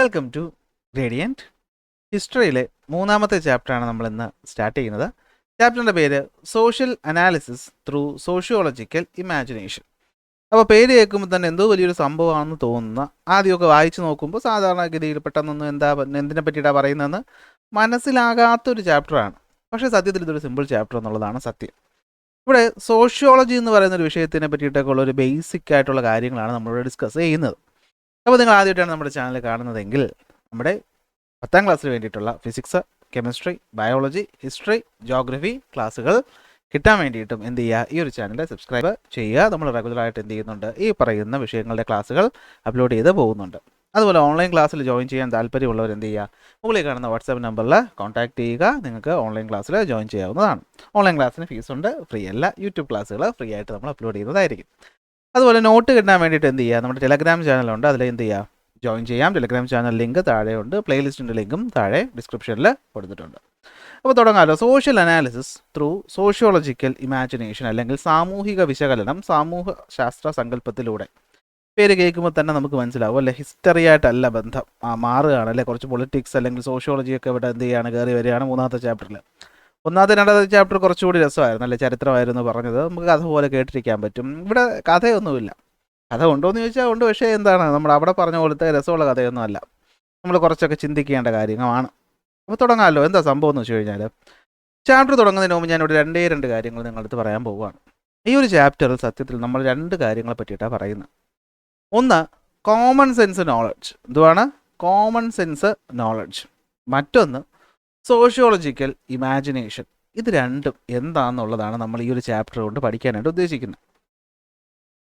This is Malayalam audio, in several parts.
Welcome to radiant. ഹിസ്റ്ററിയിലെ മൂന്നാമത്തെ ചാപ്റ്ററാണ് നമ്മൾ ഇന്ന് സ്റ്റാർട്ട് ചെയ്യുന്നത്. ചാപ്റ്ററിൻ്റെ പേര് social analysis through sociological imagination. അപ്പോൾ പേര് കേൾക്കുമ്പോൾ തന്നെ എന്തോ വലിയൊരു സംഭവമാണെന്ന് തോന്നുന്ന, ആദ്യമൊക്കെ വായിച്ചു നോക്കുമ്പോൾ സാധാരണഗതിയിൽ പെട്ടെന്നൊന്നും എന്തിനെ പറ്റിയിട്ടാണ് പറയുന്നതെന്ന് മനസ്സിലാകാത്തൊരു ചാപ്റ്ററാണ്. പക്ഷേ സത്യത്തിൽ ഇതൊരു സിമ്പിൾ ചാപ്റ്റർ എന്നുള്ളതാണ് സത്യം. ഇവിടെ സോഷ്യോളജി എന്ന് പറയുന്ന ഒരു വിഷയത്തിനെ പറ്റിയിട്ടൊക്കെ ഉള്ള ഒരു ബേസിക് ആയിട്ടുള്ള കാര്യങ്ങളാണ് നമ്മളിവിടെ ഡിസ്കസ് ചെയ്യുന്നത്. അപ്പോൾ നിങ്ങൾ ആദ്യമായിട്ടാണ് നമ്മുടെ ചാനൽ കാണുന്നതെങ്കിൽ നമ്മുടെ 10ാം ക്ലാസ്സിന് വേണ്ടിയിട്ടുള്ള physics, chemistry, biology, history, geography ക്ലാസ്സുകൾ കിട്ടാൻ വേണ്ടിയിട്ടും എന്ത് ചെയ്യുക, ഈ ഒരു ചാനൽ സബ്സ്ക്രൈബ് ചെയ്യുക. നമ്മൾ റെഗുലറായിട്ട് എന്ത് ചെയ്യുന്നുണ്ട്, ഈ പറയുന്ന വിഷയങ്ങളുടെ ക്ലാസ്സുകൾ അപ്ലോഡ് ചെയ്ത് പോകുന്നുണ്ട്. അതുപോലെ ഓൺലൈൻ ക്ലാസ്സിൽ ജോയിൻ ചെയ്യാൻ താല്പര്യമുള്ളവർ എന്ത് ചെയ്യുക, മുകളിൽ കാണുന്ന വാട്സാപ്പ് നമ്പറിൽ കോൺടാക്ട് ചെയ്യുക. നിങ്ങൾക്ക് ഓൺലൈൻ ക്ലാസ്സിൽ ജോയിൻ ചെയ്യാവുന്നതാണ്. ഓൺലൈൻ ക്ലാസ്സിന് ഫീസുണ്ട്, ഫ്രീ അല്ല. യൂട്യൂബ് ക്ലാസ്സുകൾ ഫ്രീ ആയിട്ട് നമ്മൾ അപ്ലോഡ് ചെയ്യുന്നതായിരിക്കും. അതുപോലെ നോട്ട് കിട്ടാൻ വേണ്ടിയിട്ട് എന്ത് ചെയ്യുക, നമ്മുടെ ടെലഗ്രാം ചാനലുണ്ട്, അതിൽ എന്ത് ചെയ്യുക, ജോയിൻ ചെയ്യാം. ടെലഗ്രാം ചാനൽ ലിങ്ക് താഴെയുണ്ട്, പ്ലേലിസ്റ്റിൻ്റെ ലിങ്കും താഴെ ഡിസ്ക്രിപ്ഷനിൽ കൊടുത്തിട്ടുണ്ട്. അപ്പോൾ തുടങ്ങാമല്ലോ. Social analysis through sociological imagination, അല്ലെങ്കിൽ സാമൂഹിക വിശകലനം സമൂഹ ശാസ്ത്ര സങ്കല്പത്തിലൂടെ. പേര് കേൾക്കുമ്പോൾ തന്നെ നമുക്ക് മനസ്സിലാവും അല്ലേ, ഹിസ്റ്ററി ആയിട്ടല്ല ബന്ധം മാറുകയാണ് അല്ലേ. കുറച്ച് പൊളിറ്റിക്സ് അല്ലെങ്കിൽ സോഷ്യോളജിയൊക്കെ ഇവിടെ എന്ത് ചെയ്യുകയാണ്, കയറി വരികയാണ് മൂന്നാമത്തെ ചാപ്റ്ററിൽ. ഒന്നാമത്തെ രണ്ടാമത്തെ ചാപ്റ്റർ കുറച്ചുകൂടി രസമായിരുന്നു അല്ലേ, ചരിത്രമായിരുന്നു പറഞ്ഞത്. നമുക്ക് കഥ പോലെ കേട്ടിരിക്കാൻ പറ്റും. ഇവിടെ കഥയൊന്നുമില്ല. കഥ ഉണ്ടോയെന്ന് ചോദിച്ചാൽ ഉണ്ട്, പക്ഷേ എന്താണ്, നമ്മൾ അവിടെ പറഞ്ഞ പോലത്തെ രസമുള്ള കഥയൊന്നും അല്ല. നമ്മൾ കുറച്ചൊക്കെ ചിന്തിക്കേണ്ട കാര്യങ്ങളാണ്. അപ്പോൾ തുടങ്ങാമല്ലോ. എന്താ സംഭവം എന്ന് വെച്ച് കഴിഞ്ഞാൽ, ചാപ്റ്റർ തുടങ്ങുന്നതിന് മുമ്പ് ഞാനിവിടെ രണ്ട് കാര്യങ്ങൾ നിങ്ങളടുത്ത് പറയാൻ പോവുകയാണ്. ഈ ഒരു ചാപ്റ്ററിൽ സത്യത്തിൽ നമ്മൾ രണ്ട് കാര്യങ്ങളെ പറ്റിയിട്ടാണ് പറയുന്നത്. ഒന്ന്, കോമൺ സെൻസ് നോളജ്. എന്തുവാണ് കോമൺ സെൻസ് നോളജ്? മറ്റൊന്ന് സോഷ്യോളജിക്കൽ ഇമാജിനേഷൻ. ഇത് രണ്ടും എന്താണെന്നുള്ളതാണ് നമ്മൾ ഈ ഒരു ചാപ്റ്റർ കൊണ്ട് പഠിക്കാനായിട്ട് ഉദ്ദേശിക്കുന്നത്.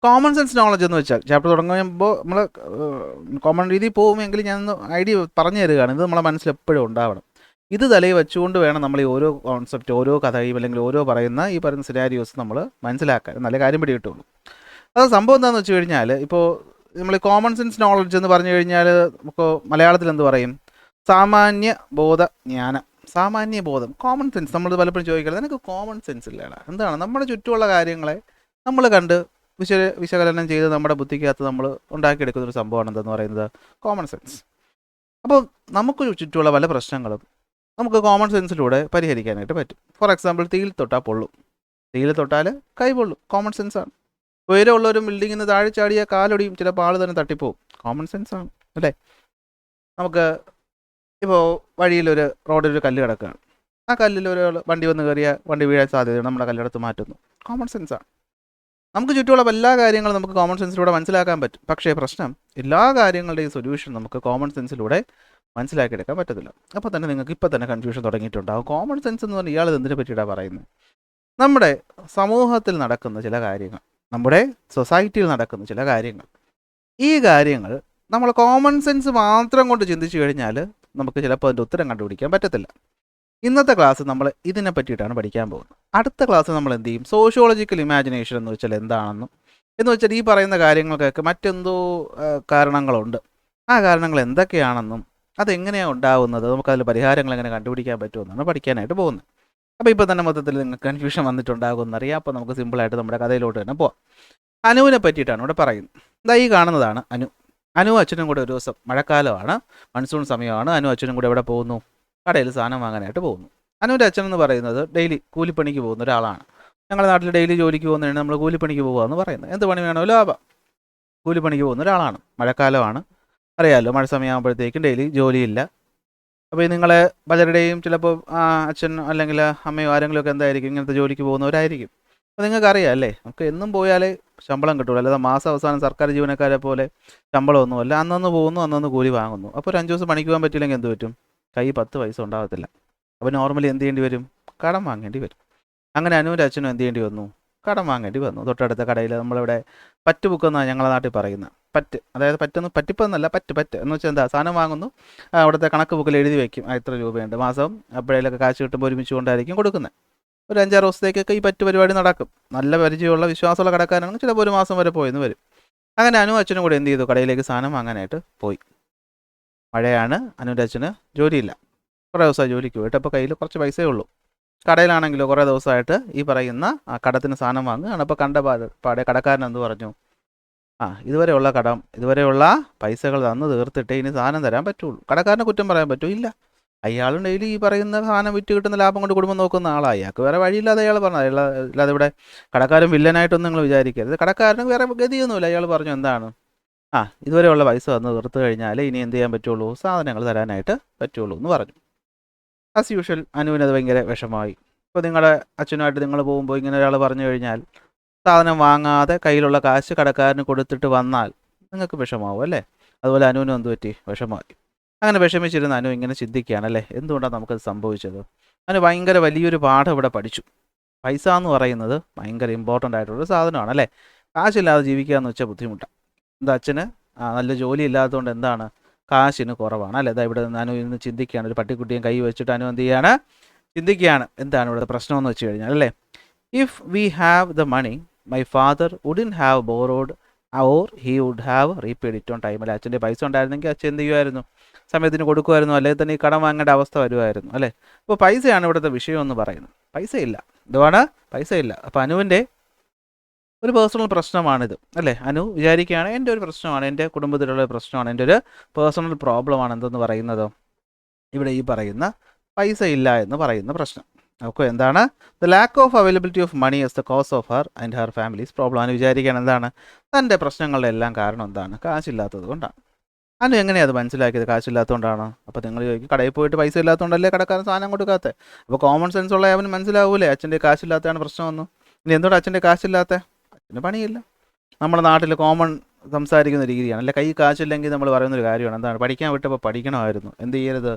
കോമൺ സെൻസ് നോളജ് എന്ന് വെച്ചാൽ, ചാപ്റ്റർ തുടങ്ങുമ്പോൾ നമ്മൾ കോമൺ രീതിയിൽ പോകുമെങ്കിൽ ഞാനൊന്ന് ഐഡിയ പറഞ്ഞു തരികയാണ്. ഇത് നമ്മളെ മനസ്സിൽ എപ്പോഴും ഉണ്ടാവണം. ഇത് തലയിൽ വെച്ചുകൊണ്ട് വേണം നമ്മൾ ഈ ഓരോ കോൺസെപ്റ്റ്, ഓരോ കഥയും അല്ലെങ്കിൽ ഓരോ ഈ പറയുന്ന സിനാരിയോസ് നമ്മൾ മനസ്സിലാക്കാൻ, നല്ല കാര്യം പിടി കിട്ടുള്ളൂ. അത് സംഭവം എന്താണെന്ന് വെച്ച് കഴിഞ്ഞാൽ, ഇപ്പോൾ നമ്മൾ കോമൺ സെൻസ് നോളജ് എന്ന് പറഞ്ഞു കഴിഞ്ഞാൽ ഇപ്പോൾ മലയാളത്തിൽ എന്ത് പറയും, സാമാന്യ ബോധ ജ്ഞാനം. സാമാന്യ ബോധം, കോമൺ സെൻസ്. നമ്മൾ പലപ്പോഴും ചോദിക്കുന്നത്, എനിക്ക് കോമൺ സെൻസ് ഇല്ലാണ്. എന്താണ്, നമ്മുടെ ചുറ്റുമുള്ള കാര്യങ്ങളെ നമ്മൾ കണ്ട് വിശകലനം ചെയ്ത് നമ്മുടെ ബുദ്ധിക്കകത്ത് നമ്മൾ ഉണ്ടാക്കിയെടുക്കുന്ന ഒരു സംഭവമാണ് എന്തെന്ന് പറയുന്നത് കോമൺ സെൻസ്. അപ്പോൾ നമുക്ക് ചുറ്റുമുള്ള പല പ്രശ്നങ്ങളും നമുക്ക് കോമൺ സെൻസിലൂടെ പരിഹരിക്കാനായിട്ട് പറ്റും. ഫോർ എക്സാമ്പിൾ, തീയിൽ തൊട്ടാൽ പൊള്ളും. തീയിൽ തൊട്ടാൽ കൈ പൊള്ളും, കോമൺ സെൻസാണ്. ഉയരമുള്ളവരും ബിൽഡിങ്ങിൽ നിന്ന് താഴെ ചാടിയ കാലൊടിയും, ചിലപ്പോൾ ആൾ തന്നെ തട്ടിപ്പോവും, കോമൺ സെൻസാണ് അല്ലേ. നമുക്ക് ഇപ്പോൾ വഴിയിലൊരു റോഡിലൊരു കല്ല് കിടക്കുകയാണ്. ആ കല്ലിൽ ഒരു വണ്ടി വന്ന് കയറിയാൽ വണ്ടി വീഴാൻ സാധ്യതയാണ്, നമ്മുടെ കല്ലെടുത്ത് മാറ്റുന്നു, കോമൺ സെൻസാണ്. നമുക്ക് ചുറ്റുമുള്ള എല്ലാ കാര്യങ്ങളും നമുക്ക് കോമൺ സെൻസിലൂടെ മനസ്സിലാക്കാൻ പറ്റും. പക്ഷേ പ്രശ്നം, എല്ലാ കാര്യങ്ങളുടെയും സൊല്യൂഷൻ നമുക്ക് കോമൺ സെൻസിലൂടെ മനസ്സിലാക്കിയെടുക്കാൻ പറ്റത്തില്ല. അപ്പോൾ തന്നെ നിങ്ങൾക്ക് ഇപ്പോൾ തന്നെ കൺഫ്യൂഷൻ തുടങ്ങിയിട്ടുണ്ടാകും. കോമൺ സെൻസ് എന്ന് പറഞ്ഞാൽ ഇയാൾ എന്തിനെ പറ്റിയിട്ടാണ് പറയുന്നത്? നമ്മുടെ സമൂഹത്തിൽ നടക്കുന്ന ചില കാര്യങ്ങൾ, നമ്മുടെ സൊസൈറ്റിയിൽ നടക്കുന്ന ചില കാര്യങ്ങൾ, ഈ കാര്യങ്ങൾ നമ്മൾ കോമൺ സെൻസ് മാത്രം കൊണ്ട് ചിന്തിച്ചു കഴിഞ്ഞാൽ നമുക്ക് ചിലപ്പോൾ അതിൻ്റെ ഉത്തരം കണ്ടുപിടിക്കാൻ പറ്റത്തില്ല. ഇന്നത്തെ ക്ലാസ് നമ്മൾ ഇതിനെ പറ്റിയിട്ടാണ് പഠിക്കാൻ പോകുന്നത്. അടുത്ത ക്ലാസ് നമ്മൾ എന്ത് ചെയ്യും, സോഷ്യോളജിക്കൽ ഇമാജിനേഷൻ എന്ന് വെച്ചാൽ എന്താണെന്നും, എന്ന് വെച്ചാൽ ഈ പറയുന്ന കാര്യങ്ങൾക്കൊക്കെ മറ്റെന്തോ കാരണങ്ങളുണ്ട്, ആ കാരണങ്ങൾ എന്തൊക്കെയാണെന്നും അതെങ്ങനെയാണ് ഉണ്ടാകുന്നത്, നമുക്കതിൽ പരിഹാരങ്ങൾ എങ്ങനെ കണ്ടുപിടിക്കാൻ പറ്റുമെന്നാണ് പഠിക്കാനായിട്ട് പോകുന്നത്. അപ്പോൾ ഇപ്പോൾ തന്നെ മൊത്തത്തിൽ നിങ്ങൾക്ക് കൺഫ്യൂഷൻ വന്നിട്ടുണ്ടാകുമെന്നറിയാം. അപ്പോൾ നമുക്ക് സിമ്പിളായിട്ട് നമ്മുടെ കഥയിലോട്ട് തന്നെ പോവാം. അനുവിനെ പറ്റിയിട്ടാണ് ഇവിടെ പറയുന്നത്. ഇതാ ഈ കാണുന്നതാണ് അനു. അനു അച്ഛനും കൂടെ ഒരു ദിവസം, മഴക്കാലമാണ്, മൺസൂൺ സമയമാണ്, അനു അച്ഛനും കൂടെ എവിടെ പോകുന്നു, കടയിൽ സാധനം വാങ്ങാനായിട്ട് പോകുന്നു. അനുവിൻ്റെ അച്ഛൻ എന്ന് പറയുന്നത് ഡെയിലി കൂലിപ്പണിക്ക് പോകുന്ന ഒരാളാണ്. ഞങ്ങളുടെ നാട്ടിൽ ഡെയിലി ജോലിക്ക് പോകുന്നതിന് നമ്മൾ കൂലിപ്പണിക്ക് പോകുക എന്ന് പറയുന്നത്. എന്ത് പണി വേണമല്ലോ ലാഭം. കൂലിപ്പണിക്ക് പോകുന്ന ഒരാളാണ്. മഴക്കാലമാണ്, അറിയാമല്ലോ, മഴ സമയമാകുമ്പോഴത്തേക്കും ഡെയിലി ജോലിയില്ല. അപ്പോൾ നിങ്ങളെ പലരുടെയും ചിലപ്പോൾ അച്ഛൻ അല്ലെങ്കിൽ അമ്മയോ ആരെങ്കിലുമൊക്കെ എന്തായിരിക്കും ഇങ്ങനത്തെ ജോലിക്ക് പോകുന്നവരായിരിക്കും. അപ്പോൾ നിങ്ങൾക്കറിയാം അല്ലേ, നമുക്ക് എന്നും പോയാലേ ശമ്പളം കിട്ടുള്ളൂ, അല്ലാതെ മാസം അവസാനം സർക്കാർ ജീവനക്കാരെ പോലെ ശമ്പളമൊന്നുമല്ല. അന്നൊന്ന് പോകുന്നു, അന്നൊന്ന് കൂലി വാങ്ങുന്നു. അപ്പോൾ ഒരു 5 ദിവസം പണിക്ക് പോകാൻ പറ്റില്ലെങ്കിൽ എന്ത് പറ്റും, കൈ 10 പൈസ ഉണ്ടാകത്തില്ല. അപ്പോൾ നോർമലി എന്ത് ചെയ്യേണ്ടി വരും, കടം വാങ്ങേണ്ടി വരും. അങ്ങനെ അനുവിൻ്റെ അച്ഛനും എന്ത് ചെയ്യേണ്ടി വന്നു, കടം വാങ്ങേണ്ടി വന്നു. തൊട്ടടുത്ത കടയിൽ നമ്മളിവിടെ പറ്റ് ബുക്കെന്നാണ് ഞങ്ങളുടെ നാട്ടിൽ പറയുന്നത്. പറ്റ്, അതായത് പറ്റൊന്നും പറ്റിപ്പെന്നല്ല, പറ്റ് എന്ന് വെച്ചാൽ എന്താ, സാധനം വാങ്ങുന്നു, അവിടുത്തെ കണക്ക് ബുക്കിൽ എഴുതി വയ്ക്കും എത്ര രൂപയുണ്ട് മാസം, എപ്പോഴേലൊക്കെ കാശ് കിട്ടുമ്പോൾ ഒരുമിച്ച് കൊണ്ടായിരിക്കും കൊടുക്കുന്നത്. ഒരു 5-6 ദിവസത്തേക്കൊക്കെ ഈ പറ്റ് പരിപാടി നടക്കും. നല്ല പരിചയമുള്ള വിശ്വാസമുള്ള കടക്കാരാണെങ്കിൽ ചിലപ്പോൾ ഒരു മാസം വരെ പോയെന്ന് വരും. അങ്ങനെ അനു അച്ഛനും കൂടെ എന്ത് ചെയ്തു, കടയിലേക്ക് സാധനം വാങ്ങാനായിട്ട് പോയി. മഴയാണ്, അനുവിൻ്റെ അച്ഛന് ജോലിയില്ല, കുറേ ദിവസമായി ജോലിക്ക് പോയിട്ട്. അപ്പോൾ കയ്യിൽ കുറച്ച് പൈസയേ ഉള്ളൂ. കടയിലാണെങ്കിലോ കുറേ ദിവസമായിട്ട് ഈ പറയുന്ന കടത്തിന് സാധനം വാങ്ങുകയാണ്. അപ്പോൾ കണ്ട പാടെ കടക്കാരൻ എന്ത് പറഞ്ഞു, ഇതുവരെയുള്ള കടം, ഇതുവരെയുള്ള പൈസകൾ തന്ന് തീർത്തിട്ടേ ഇനി സാധനം തരാൻ പറ്റുള്ളൂ. കടക്കാരനെ കുറ്റം പറയാൻ പറ്റുമോ? ഇല്ല. അയാളും ഡെയിലി ഈ പറയുന്ന സാധനം വിറ്റ് കിട്ടുന്ന ലാഭം കൊണ്ട് കുടുംബം നോക്കുന്ന ആളാണ്. അയാൾക്ക് വേറെ വഴിയില്ലാതെ അയാൾ പറഞ്ഞു. അല്ലാതെ ഇവിടെ കടക്കാരൻ വില്ലനായിട്ടൊന്നും നിങ്ങൾ വിചാരിക്കരുത്. കടക്കാരന് വേറെ ഗതിയൊന്നുമില്ല. അയാൾ പറഞ്ഞു എന്താണ്, ഇതുവരെയുള്ള പൈസ തന്ന് തീർത്ത് കഴിഞ്ഞാൽ ഇനി എന്ത് ചെയ്യാൻ പറ്റുള്ളൂ, സാധനങ്ങൾ തരാനായിട്ട് പറ്റുള്ളൂ എന്ന് പറഞ്ഞു. ആസ് യൂഷ്വൽ അനുവിനത് ഭയങ്കര വിഷമമായി. ഇപ്പോൾ നിങ്ങളുടെ അച്ഛനുമായിട്ട് നിങ്ങൾ പോകുമ്പോൾ ഇങ്ങനെ ഒരാൾ പറഞ്ഞു കഴിഞ്ഞാൽ സാധനം വാങ്ങാതെ കയ്യിലുള്ള കാശ് കടക്കാരന് കൊടുത്തിട്ട് വന്നാൽ നിങ്ങൾക്ക് വിഷമാവും അല്ലേ? അതുപോലെ അനുവിനും എന്ത് പറ്റി, വിഷമമായി. അങ്ങനെ വിഷമിച്ചിരുന്ന അനു ഇങ്ങനെ ചിന്തിക്കുകയാണ് അല്ലേ, എന്തുകൊണ്ടാണ് നമുക്കത് സംഭവിച്ചത്. അനു ഭയങ്കര വലിയൊരു പാഠം ഇവിടെ പഠിച്ചു. പൈസ എന്ന് പറയുന്നത് ഭയങ്കര ഇമ്പോർട്ടൻ്റ് ആയിട്ടുള്ളൊരു സാധനമാണ് അല്ലേ. കാശില്ലാതെ ജീവിക്കുക എന്ന് വെച്ചാൽ ബുദ്ധിമുട്ടാണ്. എന്താ അച്ഛന് നല്ല ജോലി ഇല്ലാത്തതുകൊണ്ട് എന്താണ്, കാശിന് കുറവാണ് അല്ലേ. അതാ ഇവിടെ അനു ഇന്ന് ചിന്തിക്കുകയാണ്. ഒരു പട്ടിക്കുട്ടിയും കൈ വെച്ചിട്ട് അനു എന്ത് ചെയ്യാണ്, ചിന്തിക്കുകയാണ് എന്താണ് ഇവിടുത്തെ പ്രശ്നമെന്ന് വെച്ച് കഴിഞ്ഞാൽ അല്ലേ. If we have the money my father wouldn't have borrowed or he would have repaid it on time. അല്ലെ, അച്ഛൻ്റെ പൈസ ഉണ്ടായിരുന്നെങ്കിൽ അച്ഛൻ എന്ത് ചെയ്യുമായിരുന്നു, സമയത്തിന് കൊടുക്കുമായിരുന്നു, അല്ലെങ്കിൽ തന്നെ ഈ കടം വാങ്ങേണ്ട അവസ്ഥ വരുമായിരുന്നു അല്ലേ. അപ്പോൾ പൈസയാണ് ഇവിടുത്തെ വിഷയം എന്ന് പറയുന്നത്. പൈസയില്ല, എന്തുവാണ്, പൈസയില്ല. അപ്പോൾ അനുവിൻ്റെ ഒരു പേഴ്സണൽ പ്രശ്നമാണിത് അല്ലേ. അനു വിചാരിക്കുകയാണ് എൻ്റെ ഒരു പ്രശ്നമാണ്, എൻ്റെ കുടുംബത്തിലുള്ള പ്രശ്നമാണ്, എൻ്റെ ഒരു പേഴ്സണൽ പ്രോബ്ലമാണ് എന്തെന്ന് പറയുന്നത്, ഇവിടെ ഈ പറയുന്ന പൈസ ഇല്ല എന്ന് പറയുന്ന പ്രശ്നം. ഓക്കെ, എന്താണ് the lack of availability of money is the cause of her and her families problem. Anu വിചാരിക്കുകയാണ് എന്താണ്, തൻ്റെ പ്രശ്നങ്ങളുടെ എല്ലാം കാരണം എന്താണ്, കാശില്ലാത്തത് കൊണ്ടാണ്. അനു എങ്ങനെയാണ് അത് മനസ്സിലാക്കിയത്, കാശില്ലാത്തതുകൊണ്ടാണ്. അപ്പോൾ നിങ്ങൾ ചോദിക്കും, കടയിൽ പോയിട്ട് പൈസ ഇല്ലാത്തതുകൊണ്ടല്ലേ കടക്കാരൻ സാധനം കൊടുക്കാത്തത്. അപ്പോൾ കോമൺ സെൻസ് ഉള്ള അവന് മനസ്സിലാവൂലേ അച്ഛൻ്റെ കാശില്ലാത്തതാണ് പ്രശ്നമൊന്നും. ഇനി എന്തുകൊണ്ട് അച്ഛൻ്റെ കാശില്ലാത്ത, അച്ഛന് പണിയില്ല. നമ്മുടെ നാട്ടിൽ കോമൺ സംസാരിക്കുന്ന രീതിയാണ് അല്ലെ. കൈ കാശില്ലെങ്കിൽ നമ്മൾ പറയുന്നൊരു കാര്യമാണ്, എന്താണ്, പഠിക്കാൻ വിട്ടപ്പോൾ പഠിക്കണമായിരുന്നു, എന്ത് ചെയ്യരുത്,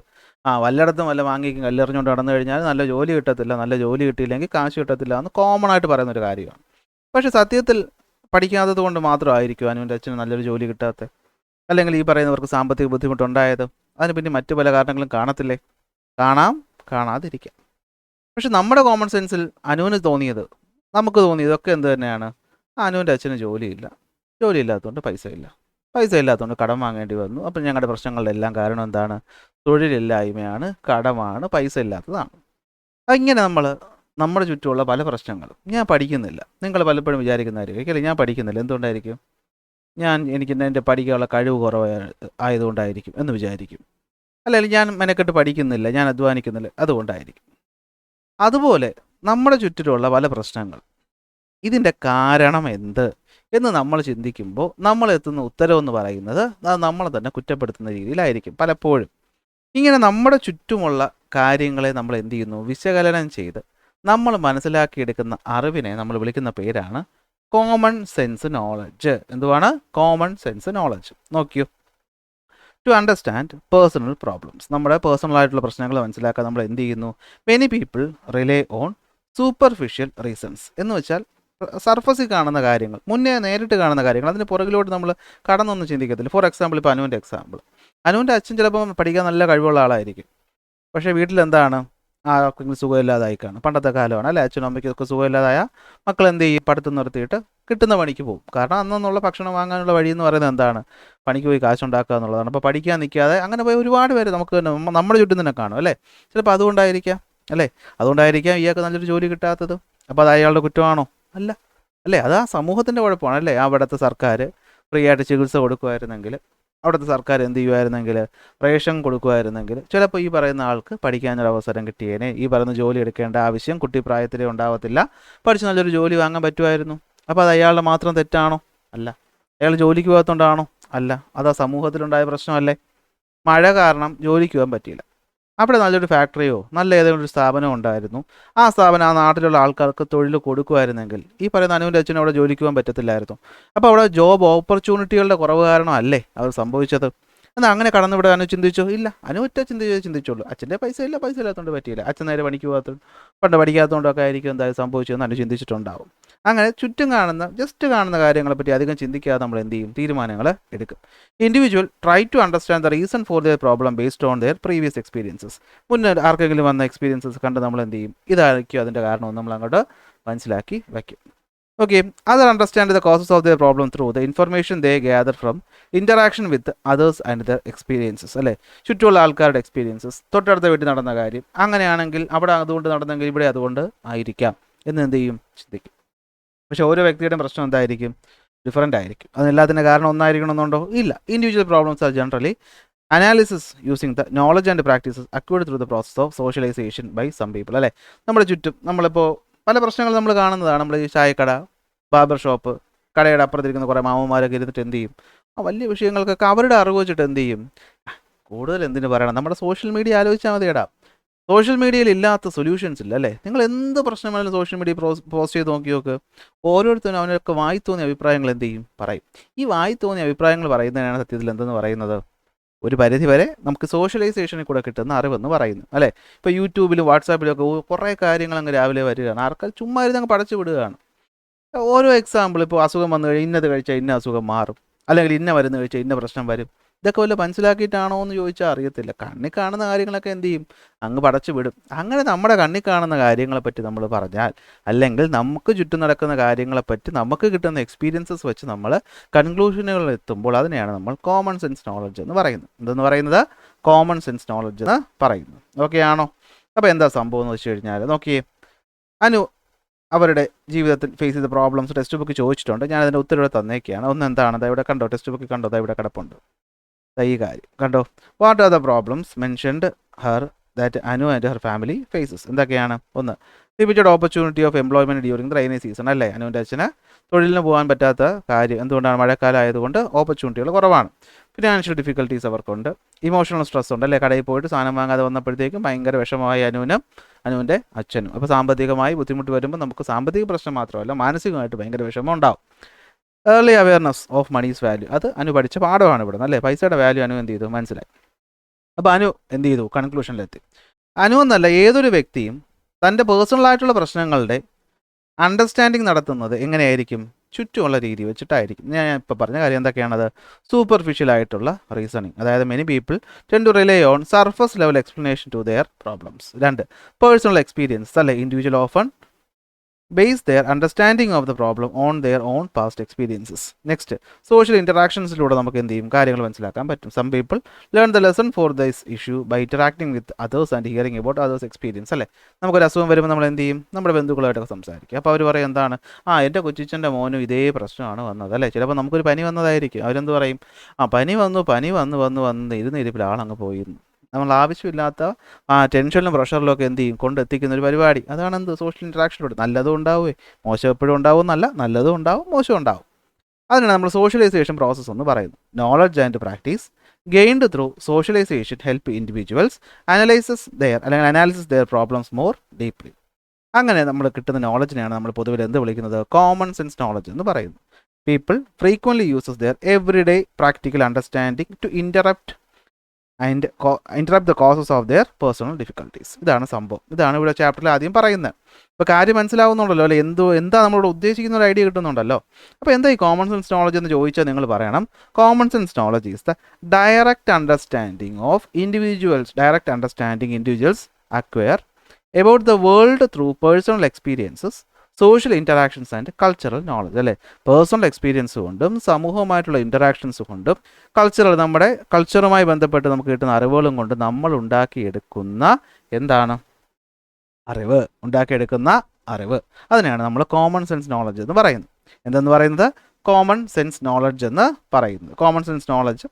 വല്ലയിടത്തും വല്ല വാങ്ങിക്കും കല്ലെറിഞ്ഞുകൊണ്ട് നടന്നു കഴിഞ്ഞാൽ നല്ല ജോലി കിട്ടത്തില്ല, നല്ല ജോലി കിട്ടിയില്ലെങ്കിൽ കാശ് കിട്ടത്തില്ല എന്ന് കോമൺ ആയിട്ട് പറയുന്നൊരു കാര്യമാണ്. പക്ഷേ സത്യത്തിൽ പഠിക്കാത്തത് കൊണ്ട് മാത്രമായിരിക്കും അനുവിൻ്റെ അച്ഛന് നല്ലൊരു ജോലി കിട്ടാത്തത്, അല്ലെങ്കിൽ ഈ പറയുന്നവർക്ക് സാമ്പത്തിക ബുദ്ധിമുട്ടുണ്ടായത്. അതിന് പിന്നെ മറ്റു പല കാരണങ്ങളും കാണത്തില്ലേ, കാണാതിരിക്കാം. പക്ഷെ നമ്മുടെ കോമൺ സെൻസിൽ അനുവിന് തോന്നിയത്, നമുക്ക് തോന്നിയതൊക്കെ എന്ത് തന്നെയാണ്, അനുവിൻ്റെ അച്ഛന് ജോലിയില്ല, ജോലിയില്ലാത്തതുകൊണ്ട് പൈസ ഇല്ലാത്തതുകൊണ്ട് കടം വാങ്ങേണ്ടി വന്നു. അപ്പം ഞങ്ങളുടെ പ്രശ്നങ്ങളുടെ എല്ലാം കാരണം എന്താണ്, തൊഴിലില്ലായ്മയാണ്, കടമാണ്, പൈസ ഇല്ലാത്തതാണ്. അങ്ങനെ നമ്മുടെ ചുറ്റുമുള്ള പല പ്രശ്നങ്ങളും, ഞാൻ പഠിക്കുന്നില്ല, നിങ്ങൾ പലപ്പോഴും വിചാരിക്കുന്നതായിരിക്കും അല്ലേ, ഞാൻ പഠിക്കുന്നില്ല, എന്തുകൊണ്ടായിരിക്കും, എനിക്ക് എൻ്റെ പഠിക്കാനുള്ള കഴിവ് ആയതുകൊണ്ടായിരിക്കും എന്ന് വിചാരിക്കും. അല്ലെങ്കിൽ ഞാൻ മെനക്കെട്ട് പഠിക്കുന്നില്ല, ഞാൻ അധ്വാനിക്കുന്നില്ല, അതുകൊണ്ടായിരിക്കും. അതുപോലെ നമ്മുടെ ചുറ്റിലുള്ള പല പ്രശ്നങ്ങൾ, ഇതിൻ്റെ കാരണം എന്ത് എന്ന് നമ്മൾ ചിന്തിക്കുമ്പോൾ നമ്മൾ എത്തുന്ന ഉത്തരവെന്ന് പറയുന്നത് അത് നമ്മളെ തന്നെ കുറ്റപ്പെടുത്തുന്ന രീതിയിലായിരിക്കും പലപ്പോഴും. ഇങ്ങനെ നമ്മുടെ ചുറ്റുമുള്ള കാര്യങ്ങളെ നമ്മൾ എന്ത് ചെയ്യുന്നു, വിശകലനം ചെയ്ത് നമ്മൾ മനസ്സിലാക്കിയെടുക്കുന്ന അറിവിനെ നമ്മൾ വിളിക്കുന്ന പേരാണ് കോമൺ സെൻസ് നോളജ്. എന്തുവാണ് കോമൺ സെൻസ് നോളജ്? നോക്കിയോ, ടു അണ്ടർസ്റ്റാൻഡ് പേഴ്സണൽ പ്രോബ്ലംസ്, നമ്മുടെ പേഴ്സണൽ ആയിട്ടുള്ള പ്രശ്നങ്ങൾ മനസ്സിലാക്കാൻ നമ്മൾ എന്ത് ചെയ്യുന്നു, many people relay on superficial reasons. എന്ന് വെച്ചാൽ സർഫസിൽ കാണുന്ന കാര്യങ്ങൾ, മുന്നേ നേരിട്ട് കാണുന്ന കാര്യങ്ങൾ, അതിന് പുറകിലോട്ട് നമ്മൾ കടന്നൊന്നും ചിന്തിക്കത്തില്ല. ഫോർ എക്സാമ്പിൾ, ഇപ്പോൾ അനുവിൻ്റെ അച്ഛൻ ചിലപ്പോൾ പഠിക്കാൻ നല്ല കഴിവുള്ള ആളായിരിക്കും, പക്ഷേ വീട്ടിലെന്താണ്, സുഖമില്ലാതായി കാണും. പണ്ടത്തെ കാലമാണ് അല്ലേ, അച്ഛനും അമ്മയ്ക്കൊക്കെ സുഖമില്ലാതായ മക്കൾ എന്ത് ചെയ്യും, പഠിത്തം നിർത്തിയിട്ട് കിട്ടുന്ന പണിക്ക് പോകും. കാരണം അന്നുള്ള ഭക്ഷണം വാങ്ങാനുള്ള വഴി എന്ന് പറയുന്നത് എന്താണ്, പണിക്ക് പോയി കാശുണ്ടാക്കുക എന്നുള്ളതാണ്. അപ്പോൾ പഠിക്കാൻ നിൽക്കാതെ അങ്ങനെ പോയി ഒരുപാട് പേര് നമുക്ക് തന്നെ നമ്മുടെ ചുറ്റും തന്നെ കാണും അല്ലേ. ചിലപ്പോൾ അതുകൊണ്ടായിരിക്കാം ഇയാൾക്ക് നല്ലൊരു ജോലി കിട്ടാത്തത്. അപ്പോൾ അത് അയാളുടെ കുറ്റമാണോ? അല്ല അല്ലേ, അത് ആ സമൂഹത്തിൻ്റെ കുഴപ്പമാണ് അല്ലേ. അവിടുത്തെ സർക്കാർ ഫ്രീ ആയിട്ട് ചികിത്സ കൊടുക്കുമായിരുന്നെങ്കിൽ, അവിടുത്തെ സർക്കാർ എന്ത് ചെയ്യുമായിരുന്നെങ്കിൽ, റേഷൻ കൊടുക്കുമായിരുന്നെങ്കിൽ, ചിലപ്പോൾ ഈ പറയുന്ന ആൾക്ക് പഠിക്കാനൊരു അവസരം കിട്ടിയേനെ, ഈ പറയുന്ന ജോലി എടുക്കേണ്ട ആവശ്യം കുട്ടിപ്രായത്തിലേ ഉണ്ടാവത്തില്ല, പഠിച്ച് നല്ലൊരു ജോലി വാങ്ങാൻ പറ്റുമായിരുന്നു. അപ്പോൾ അത് അയാളുടെ മാത്രം തെറ്റാണോ? അല്ല. അയാൾ ജോലിക്ക് പോകാത്തതുകൊണ്ടാണോ? അല്ല. അത് ആ സമൂഹത്തിലുണ്ടായ പ്രശ്നമല്ലേ. മഴ കാരണം ജോലിക്ക് പോകാൻ പറ്റിയില്ല, അവിടെ നല്ലൊരു ഫാക്ടറിയോ നല്ല ഏതെങ്കിലും ഒരു സ്ഥാപനമോ ഉണ്ടായിരുന്നു, ആ സ്ഥാപനം ആ നാട്ടിലുള്ള ആൾക്കാർക്ക് തൊഴിൽ കൊടുക്കുമായിരുന്നെങ്കിൽ ഈ പറയുന്ന അനുവിൻ്റെ അച്ഛനും അവിടെ ജോലിക്ക് പോകാൻ പറ്റത്തില്ലായിരുന്നു. അപ്പോൾ അവിടെ ജോബ് ഓപ്പർച്യൂണിറ്റികളുടെ കുറവ് കാരണമല്ലേ അത് സംഭവിച്ചത്. എന്നാൽ അങ്ങനെ കടന്നുവിടെ അനു ചിന്തിച്ചോ? ഇല്ല. അനു ഒറ്റ ചിന്തിച്ചോളൂ, അച്ഛൻ്റെ പൈസ ഇല്ലാത്തതുകൊണ്ട് പറ്റിയില്ല, അച്ഛൻ നേരെ പണിക്ക് പോകാത്തതുകൊണ്ട്, പണ്ട് പഠിക്കാത്തതുകൊണ്ടൊക്കെ ആയിരിക്കും എന്തായാലും സംഭവിച്ചതെന്ന് അനു ചിന്തിച്ചിട്ടുണ്ടാവും. അങ്ങനെ ചുറ്റും ജസ്റ്റ് കാണുന്ന കാര്യങ്ങളെപ്പറ്റി അധികം ചിന്തിക്കാതെ നമ്മൾ എന്ത് ചെയ്യും, തീരുമാനങ്ങൾ എടുക്കും. Individual try to understand the reason for their problem based on their previous experiences. മുന്നേ ആർക്കെങ്കിലും വന്ന എക്സ്പീരിയൻസസ് കണ്ട് നമ്മൾ എന്ത് ചെയ്യും, ഇതായിരിക്കും അതിൻ്റെ കാരണമെന്ന് നമ്മൾ അങ്ങോട്ട് മനസ്സിലാക്കി വയ്ക്കും. Okay, other understand the causes of their problem through the information they gather from interaction with others and their experiences. അല്ലേ, ചുറ്റുമുള്ള ആൾക്കാരുടെ എക്സ്പീരിയൻസസ്, തൊട്ടടുത്ത വീട്ടിൽ നടന്ന കാര്യം, അങ്ങനെയാണെങ്കിൽ അവിടെ അതുകൊണ്ട് നടന്നെങ്കിൽ ഇവിടെ അതുകൊണ്ട് ആയിരിക്കാം എന്ന് എന്ത് ചെയ്യും, ചിന്തിക്കും. പക്ഷെ ഓരോ വ്യക്തിയുടെയും പ്രശ്നം എന്തായിരിക്കും, ഡിഫറൻ്റ് ആയിരിക്കും. അതിനെല്ലാത്തിൻ്റെ കാരണം ഒന്നായിരിക്കണമെന്നുണ്ടോ? ഇല്ല. Individual problems are generally analysis using the knowledge and practices acquired through the process of socialization by some people. അല്ലേ, നമ്മുടെ ചുറ്റും നമ്മളിപ്പോൾ പല പ്രശ്നങ്ങൾ നമ്മൾ കാണുന്നതാണ്. നമ്മൾ ഈ ചായക്കട, ബാർബർ ഷോപ്പ്, കടയുടെ അപ്പുറത്തിരിക്കുന്ന കുറേ മാമന്മാരൊക്കെ ഇരുന്നിട്ട് എന്ത് ചെയ്യും? ആ വലിയ വിഷയങ്ങൾക്കൊക്കെ അവരുടെ അറിവ് വെച്ചിട്ട് എന്ത് ചെയ്യും? കൂടുതൽ എന്തിനു പറയണം, നമ്മുടെ സോഷ്യൽ മീഡിയ ആലോചിച്ചാൽ മതിയടാ. സോഷ്യൽ മീഡിയയിൽ ഇല്ലാത്ത സൊല്യൂഷൻസ് ഇല്ല. അല്ലേ, നിങ്ങൾ എന്ത് പ്രശ്നമായാലും സോഷ്യൽ മീഡിയ പോസ്റ്റ് ചെയ്ത് നോക്കി നോക്ക്. ഓരോരുത്തരും അവനൊക്കെ വായി തോന്നിയ അഭിപ്രായങ്ങൾ എന്ത് ചെയ്യും? പറയും. ഈ വായി തോന്നിയ അഭിപ്രായങ്ങൾ പറയുന്നതിനാണ് സത്യത്തിൽ എന്തെന്ന് പറയുന്നത്? ഒരു പരിധി വരെ നമുക്ക് സോഷ്യലൈസേഷനിൽ കൂടെ കിട്ടുന്ന അറിവെന്ന് പറയുന്നു. അല്ലേ, ഇപ്പോൾ യൂട്യൂബിലും വാട്സാപ്പിലും ഒക്കെ കുറേ കാര്യങ്ങൾ അങ്ങ് രാവിലെ വരികയാണ്. ആർക്കാൽ ചുമ്മാ ഇരുന്ന് അങ്ങ് പടച്ചു വിടുകയാണ്. ഓരോ എക്സാമ്പിൾ, ഇപ്പോൾ അസുഖം വന്നു കഴിഞ്ഞാൽ ഇന്നത് കഴിച്ചാൽ ഇന്ന അസുഖം മാറും, അല്ലെങ്കിൽ ഇന്ന മരുന്ന് കഴിച്ചാൽ ഇന്ന പ്രശ്നം വരും. ഇതൊക്കെ വല്ല മനസ്സിലാക്കിയിട്ടാണോ എന്ന് ചോദിച്ചാൽ അറിയത്തില്ല. കണ്ണിൽ കാണുന്ന കാര്യങ്ങളൊക്കെ എന്ത് ചെയ്യും? അങ്ങ് പടച്ചു വിടും. അങ്ങനെ നമ്മുടെ കണ്ണിൽ കാണുന്ന കാര്യങ്ങളെപ്പറ്റി നമ്മൾ പറഞ്ഞാൽ, അല്ലെങ്കിൽ നമുക്ക് ചുറ്റും നടക്കുന്ന കാര്യങ്ങളെപ്പറ്റി നമുക്ക് കിട്ടുന്ന എക്സ്പീരിയൻസസ് വെച്ച് നമ്മൾ കൺക്ലൂഷനുകളിൽ എത്തുമ്പോൾ അതിനെയാണ് നമ്മൾ കോമൺ സെൻസ് നോളജ് എന്ന് പറയുന്നത്. എന്തെന്ന് പറയുന്നത്? കോമൺ സെൻസ് നോളജ് എന്ന് പറയുന്നു. ഓക്കെ ആണോ? അപ്പോൾ എന്താ സംഭവം എന്ന് വെച്ച് കഴിഞ്ഞാൽ, നോക്കിയേ, അനു അവരുടെ ജീവിതത്തിൽ ഫേസ് ചെയ്ത പ്രോബ്ലംസ് ടെക്സ്റ്റ് ബുക്ക് ചോദിച്ചിട്ടുണ്ട്. ഞാൻ അതിൻ്റെ ഉത്തരവ് തന്നേക്കുകയാണ്. ഒന്ന് എന്താണ്? ഇവിടെ കണ്ടോ, ടെക്സ്റ്റ് ബുക്ക് കണ്ടോ, ഇവിടെ കിടപ്പുണ്ട് ഈ കാര്യം കണ്ടോ. What are the problems mentioned her that Anu and her family faces? എന്തൊക്കെയാണ്? ഒന്ന്, limited opportunity of employment during the rainy season. അല്ലേ, അനുവിൻ്റെ അച്ഛന് തൊഴിലിന് പോകാൻ പറ്റാത്ത കാര്യം എന്തുകൊണ്ടാണ്? മഴക്കാലം ആയതുകൊണ്ട് ഓപ്പർച്യൂണിറ്റികൾ കുറവാണ്. ഫിനാൻഷ്യൽ ഡിഫിക്കൽട്ടീസ് അവർക്കുണ്ട്. ഇമോഷണൽ സ്ട്രെസ് ഉണ്ട്. അല്ലേ, കടയിൽ പോയിട്ട് സാധനം വാങ്ങാതെ വന്നപ്പോഴത്തേക്കും ഭയങ്കര വിഷമമായി അനുവിൻ്റെ അച്ഛനും. അപ്പോൾ സാമ്പത്തികമായി ബുദ്ധിമുട്ട് വരുമ്പോൾ നമുക്ക് സാമ്പത്തിക പ്രശ്നം മാത്രമല്ല, മാനസികമായിട്ട് ഭയങ്കര വിഷമം ഉണ്ടാവും. Early awareness of monies value, അത് അനു പഠിച്ച പാഠമാണ് ഇവിടെ. അല്ലേ, പൈസയുടെ വാല്യൂ അനു എന്ത് ചെയ്തു? മനസ്സിലായി. അപ്പോൾ അനു എന്ത് ചെയ്തു? കൺക്ലൂഷനിലെത്തി. അനു എന്നല്ല, ഏതൊരു വ്യക്തിയും തൻ്റെ പേഴ്സണലായിട്ടുള്ള പ്രശ്നങ്ങളുടെ അണ്ടർസ്റ്റാൻഡിങ് നടത്തുന്നത് എങ്ങനെയായിരിക്കും? ചുറ്റുമുള്ള രീതി വെച്ചിട്ടായിരിക്കും. ഞാൻ ഇപ്പോൾ പറഞ്ഞ കാര്യം എന്തൊക്കെയാണത്? സൂപ്പർഫിഷ്യൽ ആയിട്ടുള്ള റീസണിങ്, അതായത് many people tend to rely on surface level explanation to their problems. രണ്ട്, പേഴ്സണൽ എക്സ്പീരിയൻസ്. അല്ലേ, individual often base their understanding of the problem on their own past experiences. Next, social interactionsലൂടെ നമുക്ക് എന്ത് ചെയ്യും? കാര്യങ്ങൾ മനസ്സിലാക്കാൻ പറ്റും. Some people learn the lesson for this issue by interacting with others and hearing about others' experience. അല്ലേ, നമുക്കൊരു അസുഖം വരുമ്പോൾ നമ്മൾ എന്ത് ചെയ്യും? നമ്മുടെ ബന്ധുക്കളായിട്ടൊക്കെ സംസാരിക്കും. അപ്പോൾ അവർ പറയും എന്താണ്? എൻ്റെ കൊച്ചിച്ചൻ്റെ മോനും ഇതേ പ്രശ്നമാണ് വന്നത്. അല്ലേ, ചിലപ്പോൾ നമുക്കൊരു പനി വന്നതായിരിക്കും. അവരെന്ത് പറയും? പനി വന്ന് ഇരുന്നിരിപ്പിൽ ആളങ്ങ് പോയിരുന്നു. നമ്മൾ ആവശ്യമില്ലാത്ത ടെൻഷനിലും പ്രഷറിലും ഒക്കെ എന്ത് ചെയ്യും? കൊണ്ടെത്തിക്കുന്ന ഒരു പരിപാടി. അതാണ് എന്ത്? സോഷ്യൽ ഇൻട്രാക്ഷനിലൂടെ. നല്ലതും ഉണ്ടാവുമേ, മോശം എപ്പോഴും ഉണ്ടാവും എന്നല്ല, നല്ലതും ഉണ്ടാവും, മോശം ഉണ്ടാവും. അതിനാണ് നമ്മൾ സോഷ്യലൈസേഷൻ പ്രോസസ്സ് എന്ന് പറയുന്നത്. Knowledge and practice gained through socialization help individuals analysis their problems more deeply. അങ്ങനെ നമ്മൾ കിട്ടുന്ന നോളജിനെയാണ് നമ്മൾ പൊതുവിൽ എന്ത് വിളിക്കുന്നത്? കോമൺ സെൻസ് നോളജ് എന്ന് പറയുന്നത്. People frequently uses their everyday practical understanding to interrupt the causes of their personal difficulties. ഇതാണ് സംഭവം. ഇതാണ് ഇവിടെ ചാപ്റ്ററിൽ ആദ്യം പറയുന്നത്. ഇപ്പോൾ കാര്യം മനസ്സിലാവുന്നുണ്ടല്ലോ അല്ലേ? എന്താ നമ്മളോട് ഉദ്ദേശിക്കുന്ന ഒരു ഐഡിയ കിട്ടുന്നുണ്ടല്ലോ. അപ്പോൾ എന്താ ഈ കോമൺ സെൻസ് നോളജ് എന്ന് ചോദിച്ചാൽ നിങ്ങൾ പറയണം, common sense knowledge is the direct understanding individuals acquire about the world through personal experiences, social interactions and cultural knowledge. അല്ലേ, പേഴ്സണൽ എക്സ്പീരിയൻസ് കൊണ്ടും സമൂഹവുമായിട്ടുള്ള ഇൻറ്ററാക്ഷൻസ് കൊണ്ടും നമ്മുടെ കൾച്ചറുമായി ബന്ധപ്പെട്ട് നമുക്ക് കിട്ടുന്ന അറിവുകളും കൊണ്ട് നമ്മൾ ഉണ്ടാക്കിയെടുക്കുന്ന അറിവ്, അതിനെയാണ് നമ്മൾ കോമൺ സെൻസ് നോളജ് എന്ന് പറയുന്നത്. എന്തെന്ന് പറയുന്നത്? കോമൺ സെൻസ് നോളജ് എന്ന് പറയുന്നത്. കോമൺ സെൻസ് നോളജ്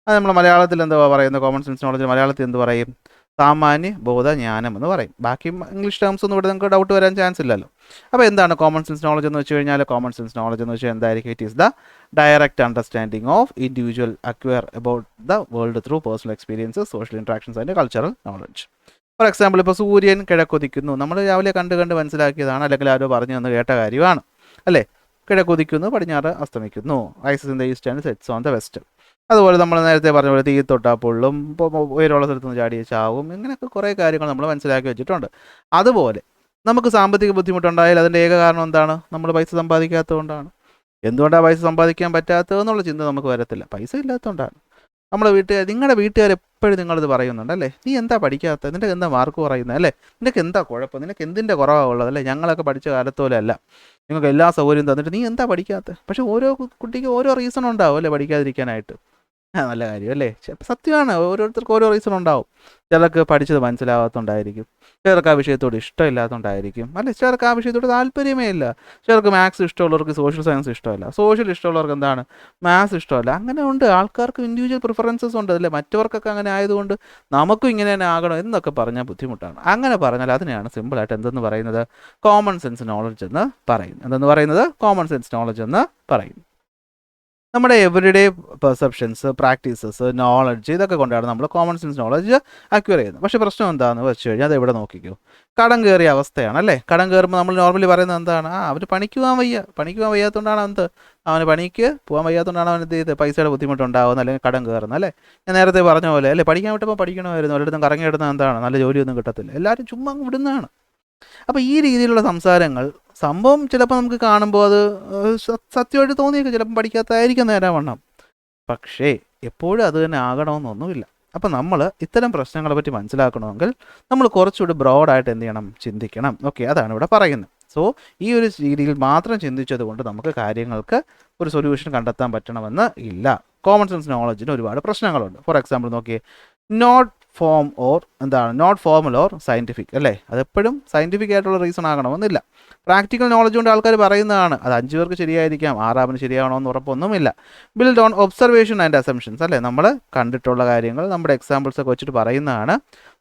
അത് നമ്മൾ മലയാളത്തിൽ എന്താ പറയുന്നത്? കോമൺ സെൻസ് നോളജ് മലയാളത്തിൽ എന്ത് പറയും? സാമാന്യ ബോധജ്ഞാനം എന്ന് പറയും. ബാക്കി ഇംഗ്ലീഷ് ടേംസ് ഒന്നും ഇവിടെ നിങ്ങൾക്ക് ഡൗട്ട് വരാൻ ചാൻസ് ഇല്ലല്ലോ. അപ്പോൾ എന്താണ് കോമൺ സെൻസ് നോളജ് എന്ന് വെച്ച് കഴിഞ്ഞാൽ? കോമൺ സെൻസ് നോളജ് എന്ന് വെച്ചാൽ എന്തായിരിക്കും? It is the direct understanding of individual acquire about the world through personal experiences, social interactions and cultural knowledge. For example, ഇപ്പോൾ സൂര്യൻ കിഴക്കുദിക്കുന്നു, നമ്മൾ രാവിലെ കണ്ട് മനസ്സിലാക്കിയതാണ്, അല്ലെങ്കിൽ ആരോ പറഞ്ഞു തന്ന് കേട്ട കാര്യമാണ്. അല്ലേ, കിഴക്കുദിക്കുന്നു, പടിഞ്ഞാറ് അസ്തമിക്കുന്നു, rises in the east and sets on the west. അതുപോലെ നമ്മൾ നേരത്തെ പറഞ്ഞ പോലെ തീ തൊട്ടാ പൊള്ളും, ഉയരമുള്ള സ്ഥലത്ത് നിന്ന് ചാടിയ ചാവും, ഇങ്ങനെയൊക്കെ കുറേ കാര്യങ്ങൾ നമ്മൾ മനസ്സിലാക്കി വെച്ചിട്ടുണ്ട്. അതുപോലെ നമുക്ക് സാമ്പത്തിക ബുദ്ധിമുട്ടുണ്ടായാൽ അതിൻ്റെ ഏക കാരണം എന്താണ്? നമ്മൾ പൈസ സമ്പാദിക്കാത്തതുകൊണ്ടാണ്. എന്തുകൊണ്ടാണ് പൈസ സമ്പാദിക്കാൻ പറ്റാത്തതെന്നുള്ള ചിന്ത നമുക്ക് വരത്തില്ല. പൈസ ഇല്ലാത്തതുകൊണ്ടാണ്. നിങ്ങളുടെ വീട്ടുകാർ എപ്പോഴും നിങ്ങളിത് പറയുന്നുണ്ട്, അല്ലേ, നീ എന്താ പഠിക്കാത്തത്, നിനക്ക് എന്താ മാർക്ക് കുറയുന്നത്, അല്ലേ, നിനക്ക് എന്താ കുഴപ്പം, നിനക്ക് എന്തിൻ്റെ കുറവാണ് ഉള്ളത്, അല്ലേ, ഞങ്ങളൊക്കെ പഠിച്ച കാലത്തോലെ അല്ല, നിങ്ങൾക്ക് എല്ലാ സൗകര്യവും തന്നിട്ട് നീ എന്താ പഠിക്കാത്തത്. പക്ഷേ ഓരോ കുട്ടിക്ക് ഓരോ റീസൺ ഉണ്ടാവും, അല്ലേ, പഠിക്കാതിരിക്കാനായിട്ട്. നല്ല കാര്യം അല്ലേ? സത്യമാണ്. ഓരോരുത്തർക്കും ഓരോ റീസൺ ഉണ്ടാവും. ചിലർക്ക് പഠിച്ചത് മനസ്സിലാവാത്തതുകൊണ്ടായിരിക്കും, ചിലർക്ക് ആ വിഷയത്തോട് ഇഷ്ടമില്ലാത്തതുകൊണ്ടായിരിക്കും, അല്ലെ ചിലർക്ക് ആ വിഷയത്തോട് താല്പര്യമേ ഇല്ല. ചിലർക്ക് മാത്സ് ഇഷ്ടമുള്ളവർക്ക് സോഷ്യൽ സയൻസ് ഇഷ്ടമല്ല, സോഷ്യൽ ഇഷ്ടമുള്ളവർക്ക് എന്താണ് മാത്സ് ഇഷ്ടമല്ല. അങ്ങനെ ഉണ്ട്, ആൾക്കാർക്ക് ഇൻഡിവിജ്വൽ പ്രിഫറൻസസ് ഉണ്ട് അല്ലേ? മറ്റവർക്കൊക്കെ അങ്ങനെ ആയതുകൊണ്ട് നമുക്കും ഇങ്ങനെ തന്നെ ആകണം എന്നൊക്കെ പറഞ്ഞാൽ ബുദ്ധിമുട്ടാണ്. അങ്ങനെ പറഞ്ഞാൽ അതിനെയാണ് സിമ്പിളായിട്ട് എന്തെന്ന് പറയുന്നത്? കോമൺ സെൻസ് നോളജ് എന്ന് പറയുന്നത്. എന്തെന്ന് പറയുന്നത്? കോമൺ സെൻസ് നോളജ് എന്ന് പറയുന്നു. നമ്മുടെ എവറിഡേ പെർസെപ്ഷൻസ്, പ്രാക്ടീസസ്, നോളജ് ഇതൊക്കെ കൊണ്ടാണ് നമ്മൾ കോമൺ സെൻസ് നോളജ് അക്വയർ ചെയ്യുന്നത്. പക്ഷേ പ്രശ്നം എന്താണെന്ന് വെച്ച് കഴിഞ്ഞാൽ അത് എവിടെ നോക്കിക്കോ, കടം കയറിയ അവസ്ഥയാണ് അല്ലേ? കടം കയറുമ്പോൾ നമ്മൾ നോർമലി പറയുന്നത് എന്താണ്? അവന് പണിക്ക് പോകാൻ വയ്യാത്തതുകൊണ്ടാണ് അവന് പണിക്ക് പോകാൻ വയ്യാത്തതുകൊണ്ടാണ് അവന് എന്ത് ചെയ്ത് പൈസയുടെ ബുദ്ധിമുട്ടുണ്ടാകുന്നത്, അല്ലെങ്കിൽ കടം കയറുന്നത് അല്ലേ? ഞാൻ നേരത്തെ പറഞ്ഞ പോലെ അല്ലേ, പഠിക്കാൻ വിട്ടപ്പോൾ പഠിക്കണമായിരുന്നു, ഒരിടത്തും കറങ്ങിയിടുന്നത് എന്താണ്? നല്ല ജോലിയൊന്നും കിട്ടത്തില്ല, എല്ലാവരും ചുമ്മാ അങ്ങ് വിടുന്നതാണ്. അപ്പോൾ ഈ രീതിയിലുള്ള സംസാരങ്ങൾ സംഭവം ചിലപ്പോൾ നമുക്ക് കാണുമ്പോൾ അത് സത്യമായിട്ട് തോന്നിയേക്കും, ചിലപ്പോൾ പഠിക്കാത്തതായിരിക്കും നേരാവണ്ണം. പക്ഷേ എപ്പോഴും അത് തന്നെ ആകണമെന്നൊന്നുമില്ല. അപ്പം നമ്മൾ ഇത്തരം പ്രശ്നങ്ങളെ പറ്റി മനസ്സിലാക്കണമെങ്കിൽ നമ്മൾ കുറച്ചുകൂടി ബ്രോഡായിട്ട് എന്ത് ചെയ്യണം? ചിന്തിക്കണം. ഓക്കെ, അതാണ് ഇവിടെ പറയുന്നത്. സോ ഈ ഒരു രീതിയിൽ മാത്രം ചിന്തിച്ചത് കൊണ്ട് നമുക്ക് കാര്യങ്ങൾക്ക് ഒരു സൊല്യൂഷൻ കണ്ടെത്താൻ പറ്റണമെന്ന് ഇല്ല. കോമൺ സെൻസ് നോളജിന് ഒരുപാട് പ്രശ്നങ്ങളുണ്ട്. ഫോർ എക്സാമ്പിൾ നോക്കിയേ, നോട്ട് ഫോർമൽ ഓർ സയൻറ്റിഫിക് അല്ലേ? അതെപ്പോഴും സയൻറ്റിഫിക് ആയിട്ടുള്ള റീസൺ ആകണമെന്നില്ല. പ്രാക്ടിക്കൽ നോളജ് കൊണ്ട് ആൾക്കാർ പറയുന്നതാണ്, അത് 5 പേർക്ക് ശരിയായിരിക്കാം, 6 ശരിയാവണമെന്ന് ഉറപ്പൊന്നുമില്ല. Build on observation and assumptions അല്ലേ? നമ്മൾ കണ്ടിട്ടുള്ള കാര്യങ്ങൾ, നമ്മുടെ എക്സാമ്പിൾസ് ഒക്കെ വെച്ചിട്ട് പറയുന്നതാണ്.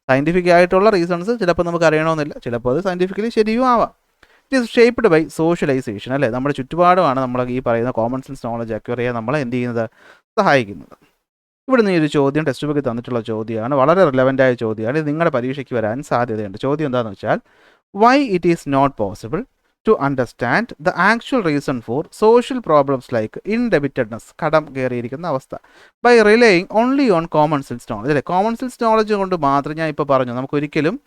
സയൻറ്റിഫിക് ആയിട്ടുള്ള റീസൺസ് ചിലപ്പോൾ നമുക്ക് അറിയണമെന്നില്ല, ചിലപ്പോൾ അത് സയൻറ്റിഫിക്കലി ശരിയും ആവാം. It is shaped by socialization അല്ലേ? നമ്മുടെ ചുറ്റുപാടുമാണ് നമ്മൾ ഈ പറയുന്ന കോമൺ സെൻസ് നോളജ് അക്വയർ ചെയ്യാൻ നമ്മളെ എന്ത് ചെയ്യുന്നത്? സഹായിക്കുന്നത്. ഇവിടെ നിന്ന് ഒരു ചോദ്യം ടെക്സ്റ്റ് ബുക്കിൽ തന്നിട്ടുള്ള ചോദ്യമാണ്, വളരെ റിലവൻ്റ് ആയ ചോദ്യമാണ്. ഇത് നിങ്ങളുടെ പരീക്ഷയ്ക്ക് വരാൻ സാധ്യതയുണ്ട്. ചോദ്യം എന്താണെന്ന് വെച്ചാൽ, why it is not possible to understand the actual reason for social problems like indebtedness, കടം കയറിയിരിക്കുന്ന അവസ്ഥ, by relying only on common sense knowledge അല്ലേ? കോമൺ സെൻസ് നോളജ് കൊണ്ട് മാത്രം, ഞാൻ ഇപ്പോൾ പറഞ്ഞു, നമുക്കൊരിക്കലും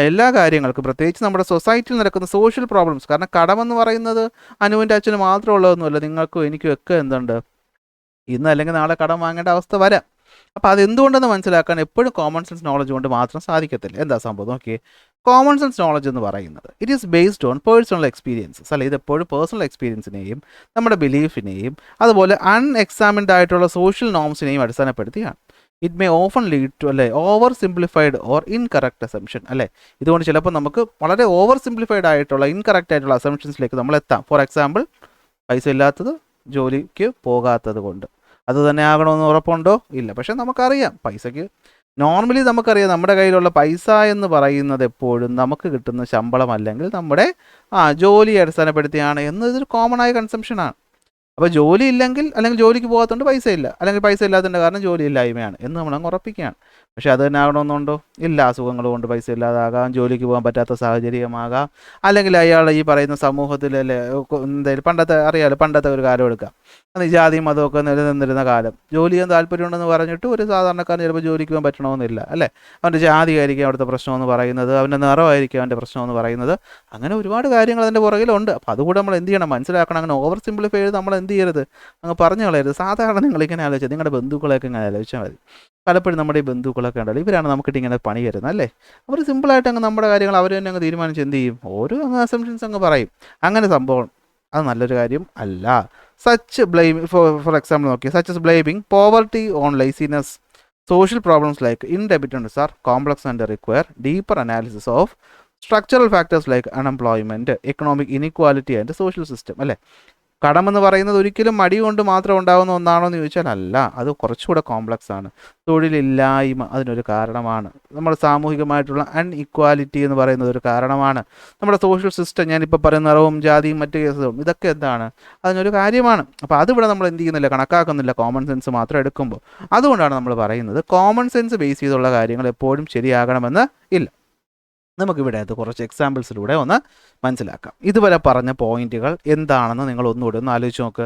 എല്ലാ കാര്യങ്ങൾക്കും, പ്രത്യേകിച്ച് നമ്മുടെ സൊസൈറ്റിയിൽ നടക്കുന്ന സോഷ്യൽ പ്രോബ്ലംസ്, കാരണം കടമെന്ന് പറയുന്നത് അനുവിൻ്റെ അച്ഛന് മാത്രമുള്ളതൊന്നുമല്ല, നിങ്ങൾക്കും എനിക്കും ഒക്കെ എന്തുണ്ട്, ഇന്ന് അല്ലെങ്കിൽ നാളെ കടം വാങ്ങേണ്ട അവസ്ഥ വരാം. അപ്പോൾ അതെന്തുകൊണ്ടെന്ന് മനസ്സിലാക്കാൻ എപ്പോഴും കോമൺ സെൻസ് നോളജ് കൊണ്ട് മാത്രം സാധിക്കത്തില്ല. എന്താ സംഭവം നോക്കിയേ, കോമൺ സെൻസ് നോളജ് എന്ന് പറയുന്നത് it is based on personal experiences അല്ലെ? ഇതെപ്പോഴും പേഴ്സണൽ എക്സ്പീരിയൻസിനെയും നമ്മുടെ ബിലീഫിനെയും അതുപോലെ അൺഎക്സാമിൻഡ് ആയിട്ടുള്ള സോഷ്യൽ നോംസിനെയും അടിസ്ഥാനപ്പെടുത്തിയാണ്. It may often lead to അല്ലേ oversimplified or incorrect assumption അല്ലേ? ഇതുകൊണ്ട് ചിലപ്പോൾ നമുക്ക് വളരെ ഓവർ സിംപ്ലിഫൈഡ് ആയിട്ടുള്ള ഇൻകറക്റ്റ് ആയിട്ടുള്ള അസംഷൻസിലേക്ക് നമ്മൾ എത്താം. ഫോർ എക്സാമ്പിൾ, പൈസ ഇല്ലാത്തത് ജോലിക്ക് പോകാത്തത് കൊണ്ട് അത് തന്നെ ആകണമെന്ന് ഉറപ്പുണ്ടോ? ഇല്ല. പക്ഷെ നമുക്കറിയാം, പൈസയ്ക്ക് നോർമലി നമുക്കറിയാം, നമ്മുടെ കയ്യിലുള്ള പൈസ എന്ന് പറയുന്നത് എപ്പോഴും നമുക്ക് കിട്ടുന്ന ശമ്പളം അല്ലെങ്കിൽ നമ്മുടെ ജോലിയെ അടിസ്ഥാനപ്പെടുത്തിയാണ് എന്നതൊരു കോമൺ ആയ കൺസെപ്ഷനാണ്. അപ്പോൾ ജോലി ഇല്ലെങ്കിൽ അല്ലെങ്കിൽ ജോലിക്ക് പോകാത്തതുകൊണ്ട് പൈസ ഇല്ല, അല്ലെങ്കിൽ പൈസ ഇല്ലാത്തതിൻ്റെ കാരണം ജോലി ഇല്ലായ്മയാണ് എന്ന് നമ്മളങ്ങ് ഉറപ്പിക്കുകയാണ്. പക്ഷേ അത് തന്നെ ആകണമെന്നുണ്ടോ? ഇല്ല. അസുഖങ്ങൾ കൊണ്ട് പൈസ ഇല്ലാതാകാം, ജോലിക്ക് പോകാൻ പറ്റാത്ത സാഹചര്യമാകാം, അല്ലെങ്കിൽ അയാൾ ഈ പറയുന്ന സമൂഹത്തിലല്ലേ എന്തായാലും പണ്ടത്തെ ഒരു കാലം എടുക്കാം, അന്ന് ജാതിയും മതമൊക്കെ നിലനിന്നിരുന്ന കാലം, ജോലി ചെയ്യാൻ താല്പര്യമുണ്ടെന്ന് പറഞ്ഞിട്ട് ഒരു സാധാരണക്കാരന് ചിലപ്പോൾ ജോലിക്ക് പോകാൻ പറ്റണമെന്നില്ല അല്ലേ? അവൻ്റെ ജാതി ആയിരിക്കും അവിടുത്തെ പ്രശ്നമെന്ന് പറയുന്നത്, അവൻ്റെ നിറമായിരിക്കും അവൻ്റെ പ്രശ്നമെന്ന് പറയുന്നത്, അങ്ങനെ ഒരുപാട് കാര്യങ്ങൾ അതിൻ്റെ പുറകിലുണ്ട്. അപ്പോൾ അതുകൂടെ നമ്മൾ എന്ത് ചെയ്യണം? മനസ്സിലാക്കണം. അങ്ങനെ ഓവർ സിംപ്ലിഫൈ ചെയ്ത് നമ്മൾ എന്ത് ചെയ്യരുത്? അങ്ങ് പറഞ്ഞു കളയരുത്. സാധാരണ നിങ്ങളിങ്ങനെ ആലോചിച്ചാൽ, നിങ്ങളുടെ ബന്ധുക്കളെയൊക്കെ ഇങ്ങനെ ആലോചിച്ചാൽ മതി. പലപ്പോഴും നമ്മുടെ ഈ ബന്ധുക്കളൊക്കെ ഉണ്ടല്ലോ, ഇവരാണ് നമുക്കിട്ട് ഇങ്ങനെ പണി വരുന്നത് അല്ലേ? അവർ സിമ്പിളായിട്ട് അങ്ങ് നമ്മുടെ കാര്യങ്ങൾ അവർ തന്നെ അങ്ങ് തീരുമാനിച്ച് എന്ത് ചെയ്യും? ഓരോ അങ്ങ് അസംഷൻസ് അങ്ങ് പറയും. അങ്ങനെ സംഭവം അത് നല്ലൊരു കാര്യം അല്ല. സച്ച് ബ്ലെയിമിങ്, ഫോർ എക്സാമ്പിൾ നോക്കി, സച്ച് ബ്ലെയിമിങ് പോവർട്ടി ഓൺ ലേസിനെസ്, social problems like indebtedness are complex and require deeper analysis of structural factors like unemployment, economic inequality and social system അല്ലേ? കടമെന്ന് പറയുന്നത് ഒരിക്കലും മടി കൊണ്ട് മാത്രം ഉണ്ടാകുന്ന ഒന്നാണോ എന്ന് ചോദിച്ചാൽ അല്ല, അത് കുറച്ചുകൂടെ കോംപ്ലക്സ് ആണ്. തൊഴിലില്ലായ്മ അതിനൊരു കാരണമാണ്. നമ്മുടെ സാമൂഹികമായിട്ടുള്ള അൺഇക്വാലിറ്റി എന്ന് പറയുന്നത് ഒരു കാരണമാണ്. നമ്മുടെ സോഷ്യൽ സിസ്റ്റം, ഞാനിപ്പോൾ പറയുന്ന നിറവും ജാതിയും മറ്റു കേസുകളും, ഇതൊക്കെ എന്താണ്? അതിനൊരു കാര്യമാണ്. അപ്പോൾ അതിവിടെ നമ്മൾ എന്ത് ചെയ്യുന്നില്ല, കണക്കാക്കുന്നില്ല, കോമൺ സെൻസ് മാത്രം എടുക്കുമ്പോൾ. അതുകൊണ്ടാണ് നമ്മൾ പറയുന്നത് കോമൺ സെൻസ് ബേസ് ചെയ്തുള്ള കാര്യങ്ങൾ എപ്പോഴും ശരിയാകണമെന്ന് ഇല്ല. നമുക്കിവിടെ അത് കുറച്ച് എക്സാമ്പിൾസിലൂടെ ഒന്ന് മനസ്സിലാക്കാം. ഇതുവരെ പറഞ്ഞ പോയിന്റുകൾ എന്താണെന്ന് നിങ്ങൾ ഒന്നുകൂടി ഒന്ന് ആലോചിച്ച് നോക്ക്.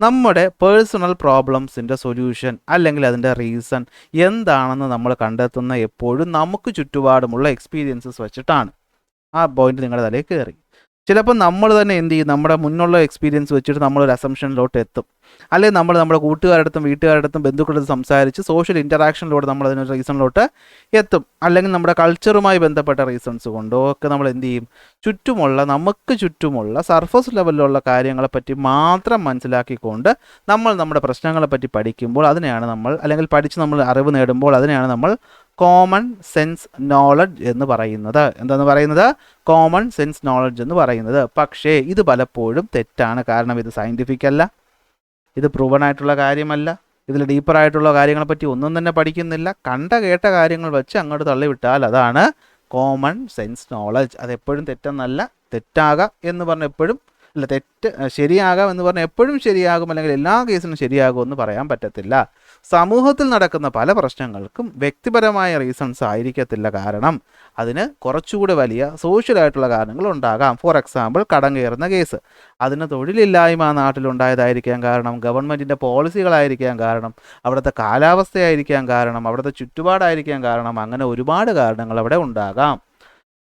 നമ്മുടെ പേഴ്സണൽ പ്രോബ്ലംസിൻ്റെ സൊല്യൂഷൻ അല്ലെങ്കിൽ അതിൻ്റെ റീസൺ എന്താണെന്ന് നമ്മൾ കണ്ടെത്തുന്ന എപ്പോഴും നമുക്ക് ചുറ്റുപാടുമുള്ള എക്സ്പീരിയൻസസ് വെച്ചിട്ടാണ്. ആ പോയിന്റ് നിങ്ങളുടെ തലയിൽ കയറി. ചിലപ്പോൾ നമ്മൾ തന്നെ എന്ത് ചെയ്യും, നമ്മുടെ മുന്നുള്ള എക്സ്പീരിയൻസ് വെച്ചിട്ട് നമ്മളൊരു അസംഷനിലോട്ട് എത്തും. അല്ലെങ്കിൽ നമ്മൾ നമ്മുടെ കൂട്ടുകാരുടെ അടുത്തും വീട്ടുകാരുടെ അടുത്തും ബന്ധുക്കളുടെ അടുത്തും സംസാരിച്ച് സോഷ്യൽ ഇൻറ്ററാക്ഷനിലൂടെ നമ്മൾ അതിനൊരു റീസണിലോട്ട് എത്തും. അല്ലെങ്കിൽ നമ്മുടെ കൾച്ചറുമായി ബന്ധപ്പെട്ട റീസൺസ് കൊണ്ടോ ഒക്കെ നമ്മൾ എന്ത് ചെയ്യും, നമുക്ക് ചുറ്റുമുള്ള സർഫസ് ലെവലിലുള്ള കാര്യങ്ങളെപ്പറ്റി മാത്രം മനസ്സിലാക്കിക്കൊണ്ട് നമ്മൾ നമ്മുടെ പ്രശ്നങ്ങളെപ്പറ്റി പഠിക്കുമ്പോൾ അതിനെയാണ് നമ്മൾ, അല്ലെങ്കിൽ പഠിച്ച് നമ്മൾ അറിവ് നേടുമ്പോൾ അതിനെയാണ് നമ്മൾ കോമൺ സെൻസ് നോളജ് എന്ന് പറയുന്നത്. എന്താണെന്ന് പറയുന്നത്? കോമൺ സെൻസ് നോളജ് എന്ന് പറയുന്നത്. പക്ഷേ ഇത് പലപ്പോഴും തെറ്റാണ്. കാരണം ഇത് സയൻറ്റിഫിക് അല്ല, ഇത് പ്രൂവൺ ആയിട്ടുള്ള കാര്യമല്ല, ഇതിൽ ഡീപ്പറായിട്ടുള്ള കാര്യങ്ങളെപ്പറ്റി ഒന്നും തന്നെ പഠിക്കുന്നില്ല. കേട്ട കാര്യങ്ങൾ വെച്ച് അങ്ങോട്ട് തള്ളിവിട്ടാൽ അതാണ് കോമൺ സെൻസ് നോളജ്. അതെപ്പോഴും തെറ്റെന്നല്ല. തെറ്റാകാം എന്ന് പറഞ്ഞ് എപ്പോഴും അല്ല, ശരിയാകാം എന്ന് പറഞ്ഞാൽ എപ്പോഴും ശരിയാകും, അല്ലെങ്കിൽ എല്ലാ കേസിലും ശരിയാകുമെന്ന് പറയാൻ പറ്റത്തില്ല. സമൂഹത്തിൽ നടക്കുന്ന പല പ്രശ്നങ്ങൾക്കും വ്യക്തിപരമായ റീസൺസ് ആയിരിക്കത്തില്ല കാരണം. അതിന് കുറച്ചുകൂടി വലിയ സോഷ്യലായിട്ടുള്ള കാരണങ്ങൾ ഉണ്ടാകാം. ഫോർ എക്സാമ്പിൾ, കടം കയറുന്ന കേസ്. അതിന് തൊഴിലില്ലായ്മ നാട്ടിലുണ്ടായതായിരിക്കാൻ കാരണം, ഗവൺമെൻറ്റിൻ്റെ പോളിസികളായിരിക്കാൻ കാരണം, അവിടുത്തെ കാലാവസ്ഥയായിരിക്കാൻ കാരണം, അവിടുത്തെ ചുറ്റുപാടായിരിക്കാൻ കാരണം. അങ്ങനെ ഒരുപാട് കാരണങ്ങൾ അവിടെ ഉണ്ടാകാം.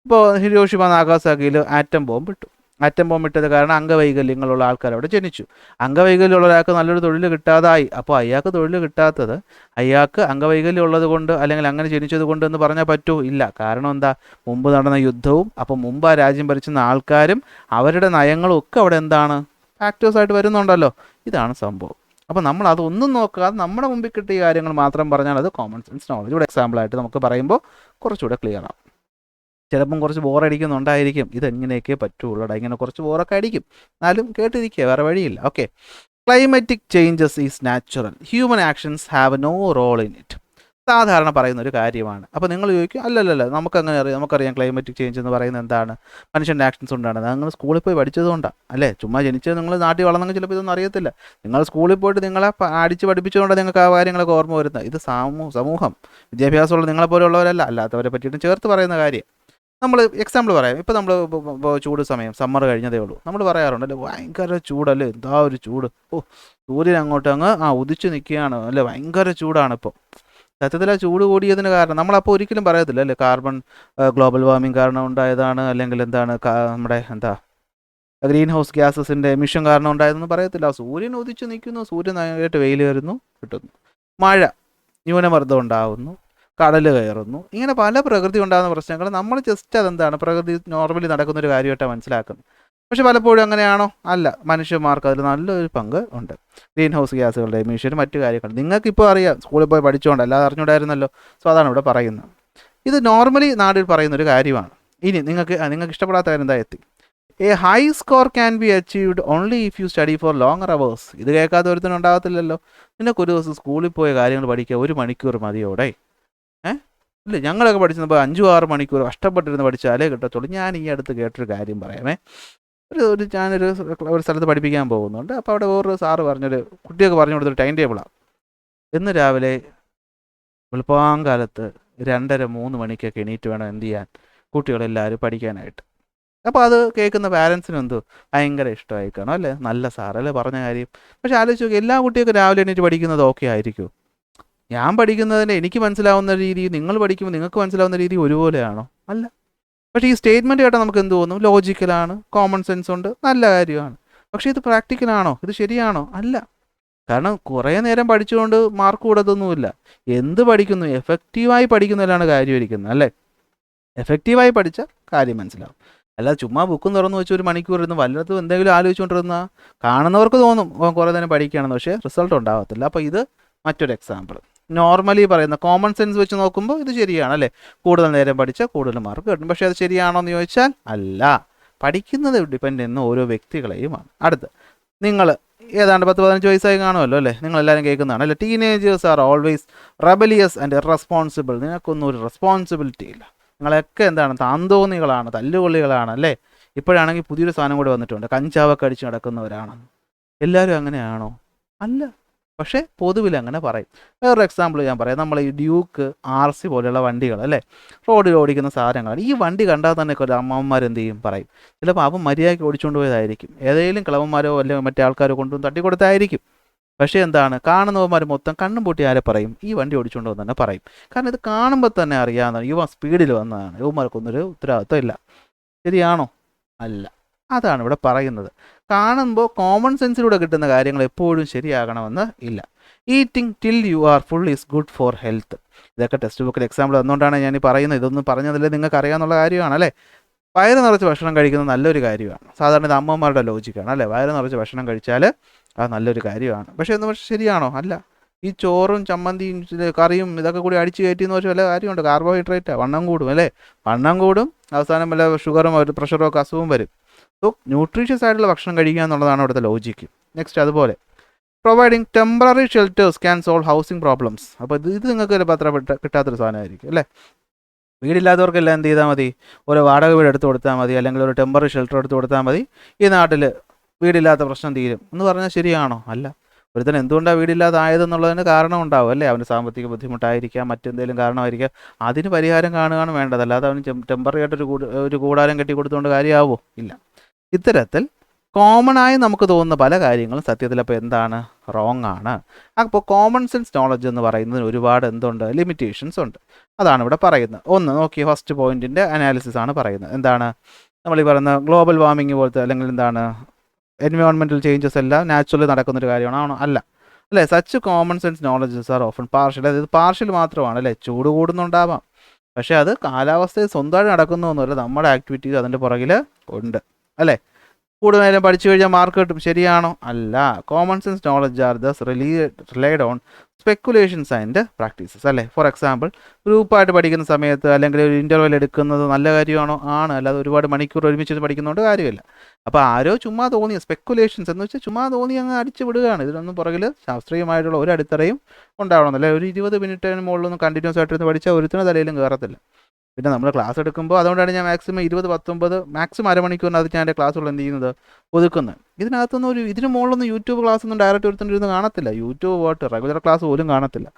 ഇപ്പോൾ ഹിരോഷിമ നാഗാസാക്കിയിൽ ആറ്റം ബോംബ് ഇട്ടു. ആറ്റം ബോംബ് ഇട്ടത് കാരണം അംഗവൈകല്യങ്ങളുള്ള ആൾക്കാർ അവിടെ ജനിച്ചു. അംഗവൈകല്യമുള്ള ഒരാൾക്ക് നല്ലൊരു തൊഴിൽ കിട്ടാതായി. അപ്പോൾ അയാൾക്ക് തൊഴിൽ കിട്ടാത്തത് അയാൾക്ക് അംഗവൈകല്യം ഉള്ളത് കൊണ്ട് അല്ലെങ്കിൽ അങ്ങനെ ജനിച്ചത് കൊണ്ട് എന്ന് പറഞ്ഞാൽ പറ്റുമോ? ഇല്ല. കാരണം എന്താ? മുമ്പ് നടന്ന യുദ്ധവും അപ്പം മുമ്പ് ആ രാജ്യം ഭരിച്ചിരുന്ന ആൾക്കാരും അവരുടെ നയങ്ങളും ഒക്കെ അവിടെ എന്താണ്, ഫാക്ടേഴ്സായിട്ട് വരുന്നുണ്ടല്ലോ. ഇതാണ് സംഭവം. അപ്പോൾ നമ്മൾ അതൊന്നും നോക്കാതെ നമ്മുടെ മുമ്പിൽ കിട്ടിയ കാര്യങ്ങൾ മാത്രം പറഞ്ഞാൽ അത് കോമൺ സെൻസ് നോളജ്. ഇവിടെ എക്സാമ്പിളായിട്ട് നമുക്ക് പറയുമ്പോൾ കുറച്ചുകൂടെ ക്ലിയർ ആവും. ചിലപ്പം കുറച്ച് ബോറടിക്കുന്നുണ്ടായിരിക്കും, ഇതെങ്ങനെയൊക്കെ പറ്റുള്ളൂടാ, ഇങ്ങനെ കുറച്ച് ബോറൊക്കെ അടിക്കും, എന്നാലും കേട്ടിരിക്കുക, വേറെ വഴിയില്ല. Okay. Climatic changes is natural, human actions have no role in it. സാധാരണ പറയുന്ന ഒരു കാര്യമാണ്. അപ്പോൾ നിങ്ങൾ ചോദിക്കും, അല്ലല്ലല്ല, നമുക്കറിയാം ക്ലൈമറ്റിക് ചേഞ്ച് എന്ന് പറയുന്നത് എന്താണ്, മനുഷ്യൻ്റെ ആക്ഷൻസ് കൊണ്ടാണ്. നിങ്ങൾ സ്കൂളിൽ പോയി പഠിച്ചതുകൊണ്ടാണ് അല്ലേ? ചുമ്മാ ജനിച്ചത് നിങ്ങൾ നാട്ടിൽ വളർന്നെങ്കിൽ ചിലപ്പോൾ ഇതൊന്നും അറിയത്തില്ല. നിങ്ങൾ സ്കൂളിൽ പോയിട്ട് നിങ്ങളെ അടിച്ച് പഠിപ്പിച്ചുകൊണ്ടാണ് നിങ്ങൾക്ക് ആ കാര്യങ്ങളൊക്കെ ഓർമ്മ വരുന്നത്. ഇത് സമൂഹം, വിദ്യാഭ്യാസമുള്ള നിങ്ങളെപ്പോലുള്ളവരല്ല, അല്ലാത്തവരെ പറ്റിയിട്ട് ചേർത്ത് പറയുന്ന കാര്യം. നമ്മൾ എക്സാമ്പിൾ പറയാം. ഇപ്പോൾ നമ്മൾ ചൂട് സമയം, സമ്മർ കഴിഞ്ഞതേ ഉള്ളൂ, നമ്മൾ പറയാറുണ്ട് അല്ലേ, ഭയങ്കര ചൂടല്ലേ, എന്താ ഒരു ചൂട്, സൂര്യൻ അങ്ങോട്ട് അങ്ങ് ഉദിച്ച് നിൽക്കുകയാണ് അല്ലേ, ഭയങ്കര ചൂടാണ് ഇപ്പോൾ. സത്യത്തിൽ ആ ചൂട് കൂടിയതിന് കാരണം നമ്മളപ്പോൾ ഒരിക്കലും പറയത്തില്ല അല്ലേ, കാർബൺ ഗ്ലോബൽ വാർമിംഗ് കാരണം ഉണ്ടായതാണ്, അല്ലെങ്കിൽ എന്താണ് നമ്മുടെ ഗ്രീൻ ഹൗസ് ഗ്യാസസിൻ്റെ എമിഷൻ കാരണം ഉണ്ടായതെന്ന് പറയത്തില്ല. സൂര്യൻ ഉദിച്ച് നിൽക്കുന്നു, സൂര്യൻ നന്നായിട്ട് വെയിൽ വരുന്നു, കിട്ടുന്നു, മഴ, ന്യൂനമർദ്ദം ഉണ്ടാകുന്നു, കടൽ കയറുന്നു, ഇങ്ങനെ പല പ്രകൃതി ഉണ്ടാകുന്ന പ്രശ്നങ്ങൾ നമ്മൾ ജസ്റ്റ് അതെന്താണ് പ്രകൃതി നോർമലി നടക്കുന്നൊരു കാര്യമായിട്ടാണ് മനസ്സിലാക്കുന്നത്. പക്ഷെ പലപ്പോഴും അങ്ങനെയാണോ? അല്ല. മനുഷ്യന്മാർക്ക് അതിൽ നല്ലൊരു പങ്ക് ഉണ്ട്. ഗ്രീൻ ഹൗസ് ഗ്യാസുകളുടെ എമിഷനും മറ്റു കാര്യങ്ങൾ നിങ്ങൾക്കിപ്പോൾ അറിയാം, സ്കൂളിൽ പോയി പഠിച്ചുകൊണ്ട്, അല്ലാതെ അറിഞ്ഞുകൂടായിരുന്നല്ലോ. സോ അതാണ് ഇവിടെ പറയുന്നത്. ഇത് നോർമലി നാട്ടിൽ പറയുന്നൊരു കാര്യമാണ്. ഇനി നിങ്ങൾക്ക് ഇഷ്ടപ്പെടാത്ത കാര്യം എന്താ എത്തി? A high score can be achieved only if you study four longer hours. ഇത് കേൾക്കാത്ത ഒരുത്തിനും ഉണ്ടാകത്തില്ലല്ലോ. നിനക്കൊരു ദിവസം സ്കൂളിൽ പോയ കാര്യങ്ങൾ പഠിക്കുക 1 മണിക്കൂർ മതിയോടെ? ഇല്ല, ഞങ്ങളൊക്കെ പഠിച്ചപ്പോൾ 5-6 മണിക്കൂർ കഷ്ടപ്പെട്ടിരുന്ന് പഠിച്ചാലേ കിട്ടത്തുള്ളൂ. ഞാൻ ഈ അടുത്ത് കേട്ടൊരു കാര്യം പറയാമേ. ഞാനൊരു സ്ഥലത്ത് പഠിപ്പിക്കാൻ പോകുന്നുണ്ട്. അപ്പോൾ അവിടെ വേറൊരു സാറ് കുട്ടിയൊക്കെ പറഞ്ഞു കൊടുത്തൊരു ടൈം ടേബിളാണ്. ഇന്ന് രാവിലെ വെളുപ്പാങ്കാലത്ത് 2:30-3 മണിക്കൊക്കെ എണീറ്റ് വേണം എന്ത് ചെയ്യാൻ, കുട്ടികളെല്ലാവരും പഠിക്കാനായിട്ട്. അപ്പോൾ അത് കേൾക്കുന്ന പാരൻസിനും ഭയങ്കര ഇഷ്ടമായി കാണും അല്ലേ, നല്ല സാറല്ലേ പറഞ്ഞ കാര്യം. പക്ഷെ ആലോചിച്ച് നോക്കി, എല്ലാ കുട്ടിയൊക്കെ രാവിലെ എണീറ്റ് പഠിക്കുന്നത് ഓക്കെ ആയിരിക്കും? ഞാൻ പഠിക്കുന്നതിന് എനിക്ക് മനസ്സിലാവുന്ന രീതി നിങ്ങൾ പഠിക്കുമ്പോൾ നിങ്ങൾക്ക് മനസ്സിലാവുന്ന രീതി ഒരുപോലെയാണോ? അല്ല. പക്ഷേ ഈ സ്റ്റേറ്റ്മെൻറ്റ് കേട്ടാൽ നമുക്ക് എന്ത് തോന്നും? ലോജിക്കലാണ്, കോമൺ സെൻസ് ഉണ്ട്, നല്ല കാര്യമാണ്. പക്ഷേ ഇത് പ്രാക്ടിക്കലാണോ? ഇത് ശരിയാണോ? അല്ല. കാരണം കുറേ നേരം പഠിച്ചുകൊണ്ട് മാർക്ക് കൂടത്തൊന്നുമില്ല. എന്ത് പഠിക്കുന്നു, എഫക്റ്റീവായി പഠിക്കുന്നതിലാണ് കാര്യം ഇരിക്കുന്നത് അല്ലേ. എഫക്റ്റീവായി പഠിച്ചാൽ കാര്യം മനസ്സിലാവും. അല്ലാതെ ചുമ്മാ ബുക്കും തുറന്നു വെച്ച് 1 മണിക്കൂർ ഇരുന്ന് വല്ലതും എന്തെങ്കിലും ആലോചിച്ചുകൊണ്ടിരുന്നാൽ കാണുന്നവർക്ക് തോന്നും കുറേ നേരം പഠിക്കുകയാണെന്ന്, പക്ഷേ റിസൾട്ട് ഉണ്ടാകത്തില്ല. അപ്പോൾ ഇത് മറ്റൊരു എക്സാമ്പിൾ. നോർമലി പറയുന്ന കോമൺ സെൻസ് വെച്ച് നോക്കുമ്പോൾ ഇത് ശരിയാണ് അല്ലേ, കൂടുതൽ നേരം പഠിച്ചാൽ കൂടുതൽ മാർക്ക് കിട്ടും. പക്ഷേ അത് ശരിയാണോ എന്ന് ചോദിച്ചാൽ അല്ല. പഠിക്കുന്നത് ഡിപ്പെൻഡ് ചെയ്യുന്ന ഓരോ വ്യക്തികളെയുമാണ്. അടുത്ത്, നിങ്ങൾ ഏതാണ്ട് 10-15 വയസ്സായി കാണുമല്ലോ അല്ലേ, നിങ്ങളെല്ലാവരും കേൾക്കുന്നതാണ് അല്ലേ. Teenagers are always rebellious and irresponsible. നിങ്ങൾക്കൊന്നും ഒരു റെസ്പോൺസിബിലിറ്റി ഇല്ല, നിങ്ങളൊക്കെ എന്താണ്, താന്തോന്നികളാണ്, തല്ലുകൊള്ളികളാണ് അല്ലേ. ഇപ്പോഴാണെങ്കിൽ പുതിയൊരു സാധനം കൂടെ വന്നിട്ടുണ്ട്, കഞ്ചാവൊക്കെ അടിച്ച് നടക്കുന്നവരാണ്. എല്ലാവരും അങ്ങനെയാണോ? അല്ല. പക്ഷേ പൊതുവിൽ അങ്ങനെ പറയും. വേറൊരു എക്സാമ്പിൾ ഞാൻ പറയാം. നമ്മൾ ഈ ഡ്യൂക്ക്, RC പോലെയുള്ള വണ്ടികൾ അല്ലേ, റോഡിൽ ഓടിക്കുന്ന സാധനങ്ങളാണ്. ഈ വണ്ടി കണ്ടാൽ തന്നെ കുറേ അമ്മമാരെന്ത് ചെയ്യും, പറയും. ചിലപ്പോൾ അവൻ മര്യാദയ്ക്ക് ഓടിച്ചുകൊണ്ട് പോയതായിരിക്കും, ഏതെങ്കിലും കിളവന്മാരോ അല്ലെങ്കിൽ മറ്റേ ആൾക്കാരോ കൊണ്ടുവന്ന് തട്ടിക്കൊടുത്തായിരിക്കും. പക്ഷേ എന്താണ്, കാണുന്നവന്മാർ മൊത്തം കണ്ണും പൊട്ടി ആരെ പറയും, ഈ വണ്ടി ഓടിച്ചുകൊണ്ട് വന്ന് തന്നെ പറയും. കാരണം ഇത് കാണുമ്പോൾ തന്നെ അറിയാവുന്നതാണ്, യുവ സ്പീഡിൽ വന്നതാണ്, യുവമാർക്കൊന്നൊരു ഉത്തരവാദിത്വം ഇല്ല. ശരിയാണോ? അല്ല. അതാണ് ഇവിടെ പറയുന്നത്. കാണുമ്പോൾ കോമൺ സെൻസിലൂടെ കിട്ടുന്ന കാര്യങ്ങൾ എപ്പോഴും ശരിയാകണമെന്ന് ഇല്ല. Eating till you are full is good for health. ഇതൊക്കെ ടെക്സ്റ്റ് ബുക്കിൽ എക്സാമ്പിൾ തന്നുകൊണ്ടാണ് ഞാൻ ഈ പറയുന്നത്. ഇതൊന്നും പറഞ്ഞതിൽ നിങ്ങൾക്ക് അറിയാവുന്ന കാര്യമാണ് അല്ലേ. വയറ് നിറച്ച് ഭക്ഷണം കഴിക്കുന്നത് നല്ലൊരു കാര്യമാണ്. സാധാരണ ഇത് അമ്മമാരുടെ ലോജിക്കാണ് അല്ലേ. വയറ് നിറച്ച് ഭക്ഷണം കഴിച്ചാൽ അത് നല്ലൊരു കാര്യമാണ്. പക്ഷേ എന്ന് പക്ഷേ ശരിയാണോ? അല്ല. ഈ ചോറും ചമ്മന്തിയും കറിയും ഇതൊക്കെ കൂടി അടിച്ച് കയറ്റിയെന്ന് വെച്ചാൽ വല്ല കാര്യമുണ്ട്. കാർബോഹൈഡ്രേറ്റാണ്, വണ്ണം കൂടും അല്ലേ. വണ്ണം കൂടും, അവസാനം വല്ല ഷുഗറും പ്രഷറും ഒക്കെ അസുഖവും വരും. സോ ന്യൂട്രീഷ്യസ് ആയിട്ടുള്ള ഭക്ഷണം കഴിക്കുക എന്നുള്ളതാണ് അവിടുത്തെ ലോജിക്ക്. നെക്സ്റ്റ് അതുപോലെ providing temporary shelters can solve housing problems. അപ്പോൾ ഇത് നിങ്ങൾക്ക് ചിലപ്പോൾ അത്ര കിട്ടാത്തൊരു സാധനമായിരിക്കും അല്ലേ. വീടില്ലാത്തവർക്കെല്ലാം എന്ത് ചെയ്താൽ മതി? ഒരു വാടക വീട് എടുത്ത് കൊടുത്താൽ മതി, അല്ലെങ്കിൽ ഒരു ടെമ്പററി ഷെൽട്ടർ എടുത്ത് കൊടുത്താൽ മതി, ഈ നാട്ടിൽ വീടില്ലാത്ത പ്രശ്നം തീരും എന്ന് പറഞ്ഞാൽ ശരിയാണോ? അല്ല. ഒരുത്തൻ എന്തുകൊണ്ടാണ് വീടില്ലാതായതെന്നുള്ളതിന് കാരണം ഉണ്ടാവും അല്ലേ. അവന് സാമ്പത്തിക ബുദ്ധിമുട്ടായിരിക്കാം, മറ്റെന്തെങ്കിലും കാരണമായിരിക്കാം. അതിന് പരിഹാരം കാണുകയാണ് വേണ്ടത്. അല്ലാതെ അവന് ടെമ്പററി ആയിട്ട് ഒരു കൂടാരം കെട്ടി കൊടുത്തുകൊണ്ട് കാര്യമാവോ? ഇല്ല. ഇത്തരത്തിൽ കോമൺ ആയി നമുക്ക് തോന്നുന്ന പല കാര്യങ്ങളും സത്യത്തിൽ അപ്പോൾ എന്താണ്? റോങ് ആണ്. അപ്പോൾ കോമൺ സെൻസ് നോളജ് എന്ന് പറയുന്നതിന് ഒരുപാട് എന്തുണ്ട്? ലിമിറ്റേഷൻസ് ഉണ്ട്. അതാണ് ഇവിടെ പറയുന്നത്. ഒന്ന് നോക്കി, ഫസ്റ്റ് പോയിന്റിൻ്റെ അനാലിസിസ് ആണ് പറയുന്നത്. എന്താണ് നമ്മൾ ഈ പറയുന്ന ഗ്ലോബൽ വാർമിംഗ് പോലത്തെ, അല്ലെങ്കിൽ എന്താണ് എൻവയോൺമെൻറ്റൽ ചേഞ്ചസ് എല്ലാം നാച്ചുറലി നടക്കുന്നൊരു കാര്യമാണോ? അല്ല അല്ലേ. Such common sense knowledges are often partial. അതായത് പാർഷ്യൽ മാത്രമാണ് അല്ലേ. ചൂട് കൂടുന്നുണ്ടാവാം, പക്ഷേ അത് കാലാവസ്ഥയിൽ സ്വന്തമായിട്ട് നടക്കുന്നൊന്നുമല്ല. നമ്മുടെ ആക്ടിവിറ്റീസ് അതിൻ്റെ പുറകിൽ ഉണ്ട് അല്ലേ. കൂടുതൽ പഠിച്ചു കഴിഞ്ഞാൽ മാർക്ക് കിട്ടും. ശരിയാണോ? അല്ല. Common sense knowledge are thus relied on speculations and practices അല്ലേ. ഫോർ എക്സാമ്പിൾ, ഗ്രൂപ്പായിട്ട് പഠിക്കുന്ന സമയത്ത് അല്ലെങ്കിൽ ഒരു ഇൻ്റർവെൽ എടുക്കുന്നത് നല്ല കാര്യമാണോ? ആണ്. അല്ലാതെ ഒരുപാട് മണിക്കൂർ ഒരുമിച്ച് പഠിക്കുന്നതുകൊണ്ട് കാര്യമില്ല. അപ്പോൾ ആരോ ചുമ്മാ തോന്നിയ സ്പെക്കുലേഷൻസ് എന്ന് വെച്ചാൽ ചുമ്മാ തോന്നി അങ്ങ് അടിച്ചു വിടുകയാണ്. ഇതിനൊന്നും പുറകിൽ ശാസ്ത്രീയമായിട്ടുള്ള ഒരു അടിത്തറയും ഉണ്ടാവണമെന്നല്ലേ. ഒരു 20 മിനിറ്റിന് മുകളിലൊന്നും കണ്ടിന്യൂസ് ആയിട്ടിരുന്ന് പഠിച്ചാൽ ഒരുത്തിന് തലയിലും കയറത്തില്ല. പിന്നെ നമ്മൾ ക്ലാസ് എടുക്കുമ്പോൾ അതുകൊണ്ടാണ് ഞാൻ മാക്സിമം 20-19 മാക്സിമം അരമണിക്കൂറിനകത്ത് ഞാൻ എൻ്റെ ക്ലാസ്സുകൾ എന്ത് ചെയ്യുന്നത്? ഒതുക്കുന്നത്. ഇതിനകത്തൊന്നും ഇതിന് മുകളിലൊന്നും യൂട്യൂബ് ക്ലാസ് ഒന്നും ഡയറക്റ്റ് ഒരുത്തണ്ടിരുന്ന് കാണത്തില്ല. യൂട്യൂബ് പോയിട്ട് റെഗുലർ ക്ലാസ് പോലും കാണത്തില്ല.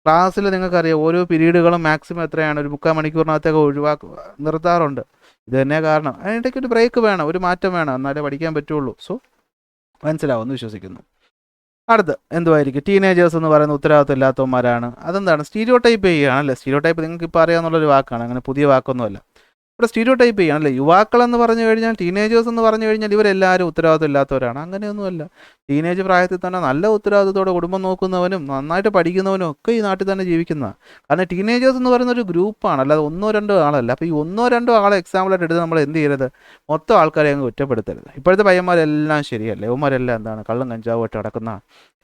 ക്ലാസ്സിൽ നിങ്ങൾക്കറിയാം ഓരോ പീരീഡുകളും മാക്സിമം എത്രയാണ്? ഒരു 3/4 മണിക്കൂറിനകത്തേക്ക് നിർത്താറുണ്ട്. ഇത് തന്നെ കാരണം. അതിനിടയ്ക്ക് ഒരു ബ്രേക്ക് വേണം, ഒരു മാറ്റം വേണം, എന്നാലേ പഠിക്കാൻ പറ്റുള്ളൂ. സോ മനസ്സിലാവുമെന്ന് വിശ്വസിക്കുന്നു. അടുത്ത് എന്തുമായിരിക്കും? ടീനേജേഴ്സ് എന്ന് പറയുന്ന ഉത്തരവാദിത്വം ഇല്ലാത്തവന്മാരാണ്. അതെന്താണ്? സ്റ്റീരിയോ ടൈപ്പ് ചെയ്യുകയാണല്ലേ. സ്റ്റീരിയോ ടൈപ്പ് നിങ്ങൾക്ക് ഇപ്പോൾ അറിയാമെന്നുള്ളൊരു വാക്കാണ്, അങ്ങനെ പുതിയ വാക്കൊന്നുമല്ല. ഇവിടെ സ്റ്റീരിയോ ടൈപ്പ് ചെയ്യുകയാണല്ലേ. യുവാക്കളെന്ന് പറഞ്ഞു കഴിഞ്ഞാൽ, ടീനേജേഴ്സ് എന്ന് പറഞ്ഞു കഴിഞ്ഞാൽ ഇവരെല്ലാവരും ഉത്തരവാദിത്വം ഇല്ലാത്തവരാണ്. അങ്ങനെയൊന്നുമല്ല. ടീനേജ് പ്രായത്തിൽ തന്നെ നല്ല ഉത്തരവാദിത്തത്തോടെ കുടുംബം നോക്കുന്നവനും നന്നായിട്ട് പഠിക്കുന്നവനും ഒക്കെ ഈ നാട്ടിൽ തന്നെ ജീവിക്കുന്നതാണ്. കാരണം ടീനേജേഴ്സ് എന്ന് പറയുന്ന ഒരു ഗ്രൂപ്പാണ്, അല്ലാതെ 1-2 ആളല്ല. അപ്പോൾ ഈ 1-2 ആളെ എക്സാമ്പിളായിട്ട് എടുത്ത് നമ്മൾ എന്ത് ചെയ്യരുത്? മൊത്തം ആൾക്കാരെ അങ്ങ് കുറ്റപ്പെടുത്തരുത്. ഇപ്പോഴത്തെ പയ്യന്മാരെല്ലാം ശരിയല്ലേ, ഇവന്മാരെല്ലാം എന്താണ് കള്ളും കഞ്ചാവുമായിട്ട് നടക്കുന്ന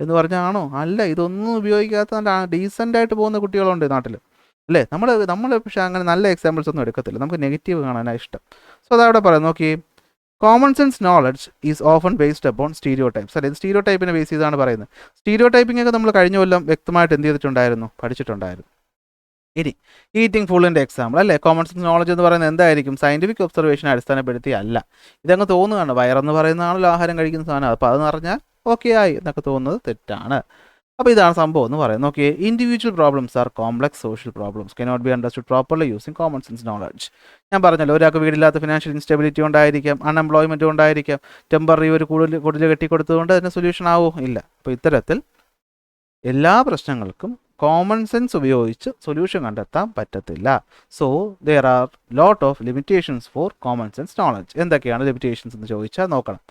എന്ന് പറഞ്ഞാണോ? അല്ല. ഇതൊന്നും ഉപയോഗിക്കാത്ത നല്ല ഡീസൻ്റായിട്ട് പോകുന്ന കുട്ടികളുണ്ട് നാട്ടിൽ അല്ലേ. നമ്മൾ പക്ഷേ അങ്ങനെ നല്ല എക്സാമ്പിൾസ് ഒന്നും എടുക്കത്തില്ല. നമുക്ക് നെഗറ്റീവ് കാണാനാണ് ഇഷ്ടം. സോ അതവിടെ പറയാം. നോക്കി, common sense knowledge is often based upon stereo types അല്ലേ. സ്റ്റീരിയോ ടൈപ്പിനെ ബേസ് ചെയ്താണ് പറയുന്നത്. സ്റ്റീരിയോ ടൈപ്പിംഗ് ഒക്കെ നമ്മൾ കഴിഞ്ഞ കൊല്ലം വ്യക്തമായിട്ട് എന്ത് ചെയ്തിട്ടുണ്ടായിരുന്നു? പഠിച്ചിട്ടുണ്ടായിരുന്നു. ഇനി ഈറ്റിംഗ് ഫുള്ളിൻ്റെ എക്സാമ്പിൾ അല്ലേ. കോമൺ സെൻസ് നോളജ് എന്ന് പറയുന്നത് എന്തായിരിക്കും? സയൻറ്റിഫിക് ഒബ്സർവേഷനെ അടിസ്ഥാനപ്പെടുത്തി അല്ല. ഇതങ്ങ് തോന്നുകയാണ്. വയറെന്ന് പറയുന്നതാണല്ലോ ആഹാരം കഴിക്കുന്ന സാധനം. അപ്പോൾ അത് പറഞ്ഞാൽ ഓക്കെ ആയി എന്നൊക്കെ തോന്നുന്നത് തെറ്റാണ്. അപ്പോൾ ഇതാണ് സംഭവം എന്ന് പറയുന്നത്. നോക്കിയേ, individual problems R complex social problems cannot be understood properly using common sense knowledge. ഞാൻ പറഞ്ഞല്ലോ, ഒരാൾക്ക് വീടില്ലാത്ത ഫിനാൻഷ്യൽ ഇൻസ്റ്റെബിലിറ്റി ഉണ്ടായിരിക്കാം, അൺഎംപ്ലോയ്മെൻറ്റ് ഉണ്ടായിരിക്കാം, ടെമ്പററി ഒരു കൂടുതൽ കെട്ടിക്കൊടുത്തതുകൊണ്ട് അതിന് സൊല്യൂഷൻ ആവും ഇല്ല. അപ്പോൾ ഇത്തരത്തിൽ എല്ലാ പ്രശ്നങ്ങൾക്കും കോമൺ സെൻസ് ഉപയോഗിച്ച് സൊല്യൂഷൻ കണ്ടെത്താൻ പറ്റത്തില്ല. So there are lot of limitations for common sense knowledge. എന്തൊക്കെയാണ് ലിമിറ്റേഷൻസ് എന്ന് ചോദിച്ചാൽ നോക്കണം.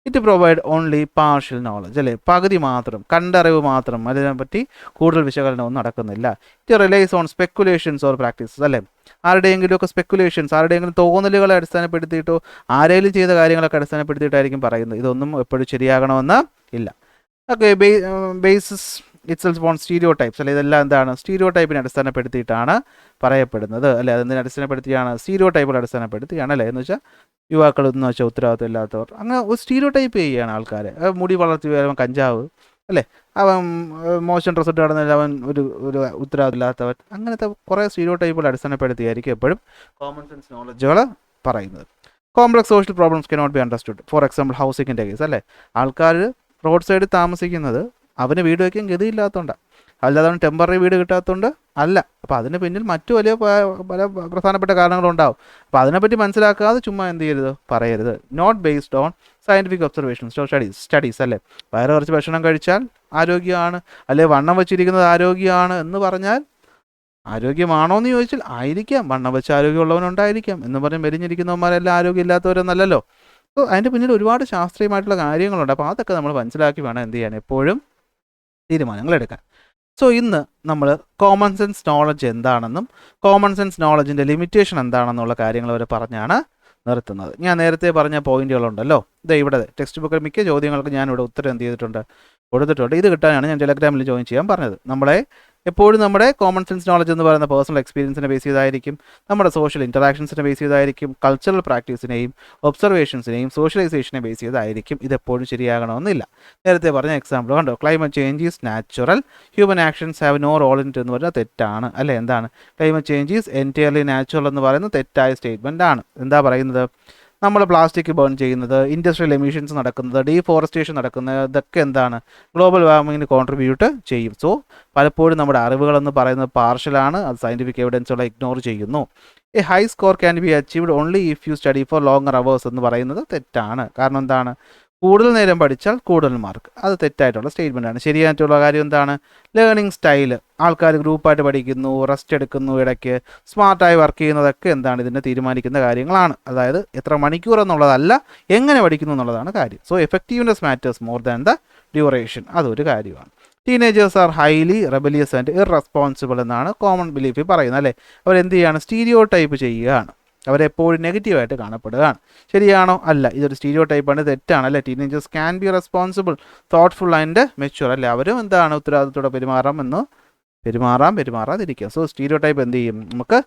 It provide only partial knowledge അല്ലേ. പകുതി മാത്രം, കണ്ടറിവ് മാത്രം, അതിനെപ്പറ്റി കൂടുതൽ വിശകലനമൊന്നും നടക്കുന്നില്ല. It relies on speculations or practices അല്ലേ. ആരുടെയെങ്കിലുമൊക്കെ സ്പെക്കുലേഷൻസ്, ആരുടെയെങ്കിലും തോന്നലുകളെ അടിസ്ഥാനപ്പെടുത്തിയിട്ടോ ആരെങ്കിലും ചെയ്ത കാര്യങ്ങളൊക്കെ അടിസ്ഥാനപ്പെടുത്തിയിട്ടായിരിക്കും പറയുന്നത്. ഇതൊന്നും എപ്പോഴും ശരിയാകണമെന്ന് ഇല്ല. Okay, basis itself on stereo types അല്ലെ. ഇതെല്ലാം എന്താണ്? സ്റ്റീരിയോ ടൈപ്പിനെ അടിസ്ഥാനപ്പെടുത്തിയിട്ടാണ് പറയപ്പെടുന്നത് അല്ലേ. അതിനെ അടിസ്ഥാനപ്പെടുത്തിയാണ്, സ്റ്റീരിയോ ടൈപ്പുകൾ അടിസ്ഥാനപ്പെടുത്തിയാണ് അല്ലേ. എന്ന് വെച്ചാൽ യുവാക്കൾ എന്ന് വെച്ചാൽ ഉത്തരവാദിത്വം ഇല്ലാത്തവർ, അങ്ങനെ ഒരു സ്റ്റീരിയോ ടൈപ്പ് ചെയ്യുകയാണ് ആൾക്കാരെ. മുടി വളർത്തി അവൻ കഞ്ചാവ് അല്ലേ, അവൻ മോശം ഡ്രസ്സ് ഇട്ട് നടന്നില്ല, അവൻ ഒരു ഉത്തരവാദിത്വം ഇല്ലാത്തവൻ, അങ്ങനത്തെ കുറേ സ്റ്റീരിയോ ടൈപ്പുകൾ അടിസ്ഥാനപ്പെടുത്തിയായിരിക്കും എപ്പോഴും കോമൺ സെൻസ് നോളജുകൾ പറയുന്നത്. Complex social problems cannot be understood. For example ഹൗസിങ്ങിൻ്റെ കേസ് അല്ലേ. ആൾക്കാർ റോഡ് സൈഡിൽ താമസിക്കുന്നത് അവന് വീട് വയ്ക്കാൻ ഗതിയില്ലാത്തതുകൊണ്ടാണ്, അല്ലാതെ അവൻ ടെമ്പററി വീട് കിട്ടാത്തതുകൊണ്ട് അല്ല. അപ്പോൾ അതിന് പിന്നിൽ മറ്റു പല പ്രധാനപ്പെട്ട കാരണങ്ങളുണ്ടാവും. അപ്പോൾ അതിനെപ്പറ്റി മനസ്സിലാക്കാതെ ചുമ്മാ എന്ത് ചെയ്യരുത്? പറയരുത്. Not based on scientific observations studies അല്ലേ. വയറ് കുറച്ച് ഭക്ഷണം കഴിച്ചാൽ ആരോഗ്യമാണ്, അല്ലെ വണ്ണം വെച്ചിരിക്കുന്നത് ആരോഗ്യമാണ് എന്ന് പറഞ്ഞാൽ ആരോഗ്യമാണോ എന്ന് ചോദിച്ചാൽ ആയിരിക്കാം. വണ്ണം വെച്ച് ആരോഗ്യമുള്ളവനുണ്ടായിരിക്കാം എന്ന് പറഞ്ഞ് മെലിഞ്ഞിരിക്കുന്നവന്മാരെല്ലാം ആരോഗ്യമില്ലാത്തവരെന്നല്ലല്ലോ. സോ അതിൻ്റെ പിന്നിൽ ഒരുപാട് ശാസ്ത്രീയമായിട്ടുള്ള കാര്യങ്ങളുണ്ട്. അപ്പോൾ അതൊക്കെ നമ്മൾ മനസ്സിലാക്കി വേണം എന്ത് ചെയ്യാൻ, എപ്പോഴും തീരുമാനങ്ങൾ എടുക്കാൻ. സോ ഇന്ന് നമ്മൾ കോമൺ സെൻസ് നോളജ് എന്താണെന്നും കോമൺ സെൻസ് നോളജിൻ്റെ ലിമിറ്റേഷൻ എന്താണെന്നുള്ള കാര്യങ്ങൾ അവർ പറഞ്ഞാണ് നിർത്തുന്നത്. ഞാൻ നേരത്തെ പറഞ്ഞ പോയിന്റുകളുണ്ടല്ലോ, ഇത് ഇവിടെ ടെക്സ്റ്റ് ബുക്കിൽ മിക്ക ചോദ്യങ്ങൾക്ക് ഞാനിവിടെ ഉത്തരം എന്ത് ചെയ്തിട്ടുണ്ട്, കൊടുത്തിട്ടുണ്ട്. ഇത് കിട്ടാനാണ് ഞാൻ ടെലഗ്രാമിൽ ജോയിൻ ചെയ്യാൻ പറഞ്ഞത്. നമ്മളെ എപ്പോഴും നമ്മുടെ കോമൺ സെൻസ് നോളജ് എന്ന് പറയുന്ന പേഴ്സണൽ എക്സ്പീരിയൻസിനെ ബേസ് ചെയ്തായിരിക്കും, നമ്മുടെ സോഷ്യൽ ഇൻറ്ററാക്ഷൻസിനെ ബേസ് ചെയ്തായിരിക്കും, കൾച്ചറൽ പ്രാക്ടീസിനെയും ഒബ്സർവേഷൻസിനെയും സോഷ്യലൈസേഷനെ ബേസ് ചെയ്തായിരിക്കും. ഇതെപ്പോഴും ശരിയാകണമെന്നില്ല. നേരത്തെ പറഞ്ഞ എക്സാമ്പിൾ കണ്ടോ, climate change is natural, human actions have no role in it എന്ന് പറഞ്ഞാൽ തെറ്റാണ് അല്ലേ. എന്താണ് climate change is entirely natural എന്ന് പറയുന്നത് തെറ്റായ സ്റ്റേറ്റ്മെൻ്റ് ആണ്. എന്താ പറയുന്നത്, നമ്മൾ പ്ലാസ്റ്റിക് ബേൺ ചെയ്യുന്നത്, ഇൻഡസ്ട്രിയൽ എമിഷൻസ് നടക്കുന്നത്, ഡീഫോറസ്റ്റേഷൻ നടക്കുന്നത്, ഇതൊക്കെ എന്താണ് ഗ്ലോബൽ വാർമിങ്ങിന് കോൺട്രിബ്യൂട്ട് ചെയ്യും. സോ പലപ്പോഴും നമ്മുടെ അറിവുകളെന്ന് പറയുന്നത് പാർഷ്യലാണ്, അത് സയൻറ്റിഫിക് എവിഡൻസുകളെ ഇഗ്നോർ ചെയ്യുന്നു. A high score can be achieved only if you study four longer hours എന്ന് പറയുന്നത് തെറ്റാണ്. കാരണം എന്താണ്, കൂടുതൽ നേരം പഠിച്ചാൽ കൂടുതൽ മാർക്ക്, അത് തെറ്റായിട്ടുള്ള സ്റ്റേറ്റ്മെൻ്റ് ആണ്. ശരിയായിട്ടുള്ള കാര്യം എന്താണ്, ലേണിംഗ് സ്റ്റൈല്, ആൾക്കാർ ഗ്രൂപ്പായിട്ട് പഠിക്കുന്നു, റെസ്റ്റ് എടുക്കുന്നു, ഇടയ്ക്ക് സ്മാർട്ടായി വർക്ക് ചെയ്യുന്നതൊക്കെ എന്താണ് ഇതിനെ തീരുമാനിക്കുന്ന കാര്യങ്ങളാണ്. അതായത് എത്ര മണിക്കൂർ എന്നുള്ളതല്ല, എങ്ങനെ പഠിക്കുന്നു എന്നുള്ളതാണ് കാര്യം. So effectiveness matters more than the duration, അതൊരു കാര്യമാണ്. Teenagers are highly rebellious and irresponsible എന്നാണ് കോമൺ ബിലീഫിൽ പറയുന്നത് അല്ലേ. അവരെന്ത് ചെയ്യുകയാണ്, സ്റ്റീരിയോ ടൈപ്പ് ചെയ്യുകയാണ്, അവരെപ്പോഴും നെഗറ്റീവായിട്ട് കാണപ്പെടുകയാണ്. ശരിയാണോ, അല്ല, ഇതൊരു സ്റ്റീരിയോ ടൈപ്പാണ്, തെറ്റാണ് അല്ലേ. Teenagers can be responsible, thoughtful and mature അല്ലേ. അവരും എന്താണ് ഉത്തരവാദിത്തോടെ പെരുമാറാതിരിക്കുക. സോ സ്റ്റീരിയോ ടൈപ്പ് എന്ത് ചെയ്യും, നമുക്ക്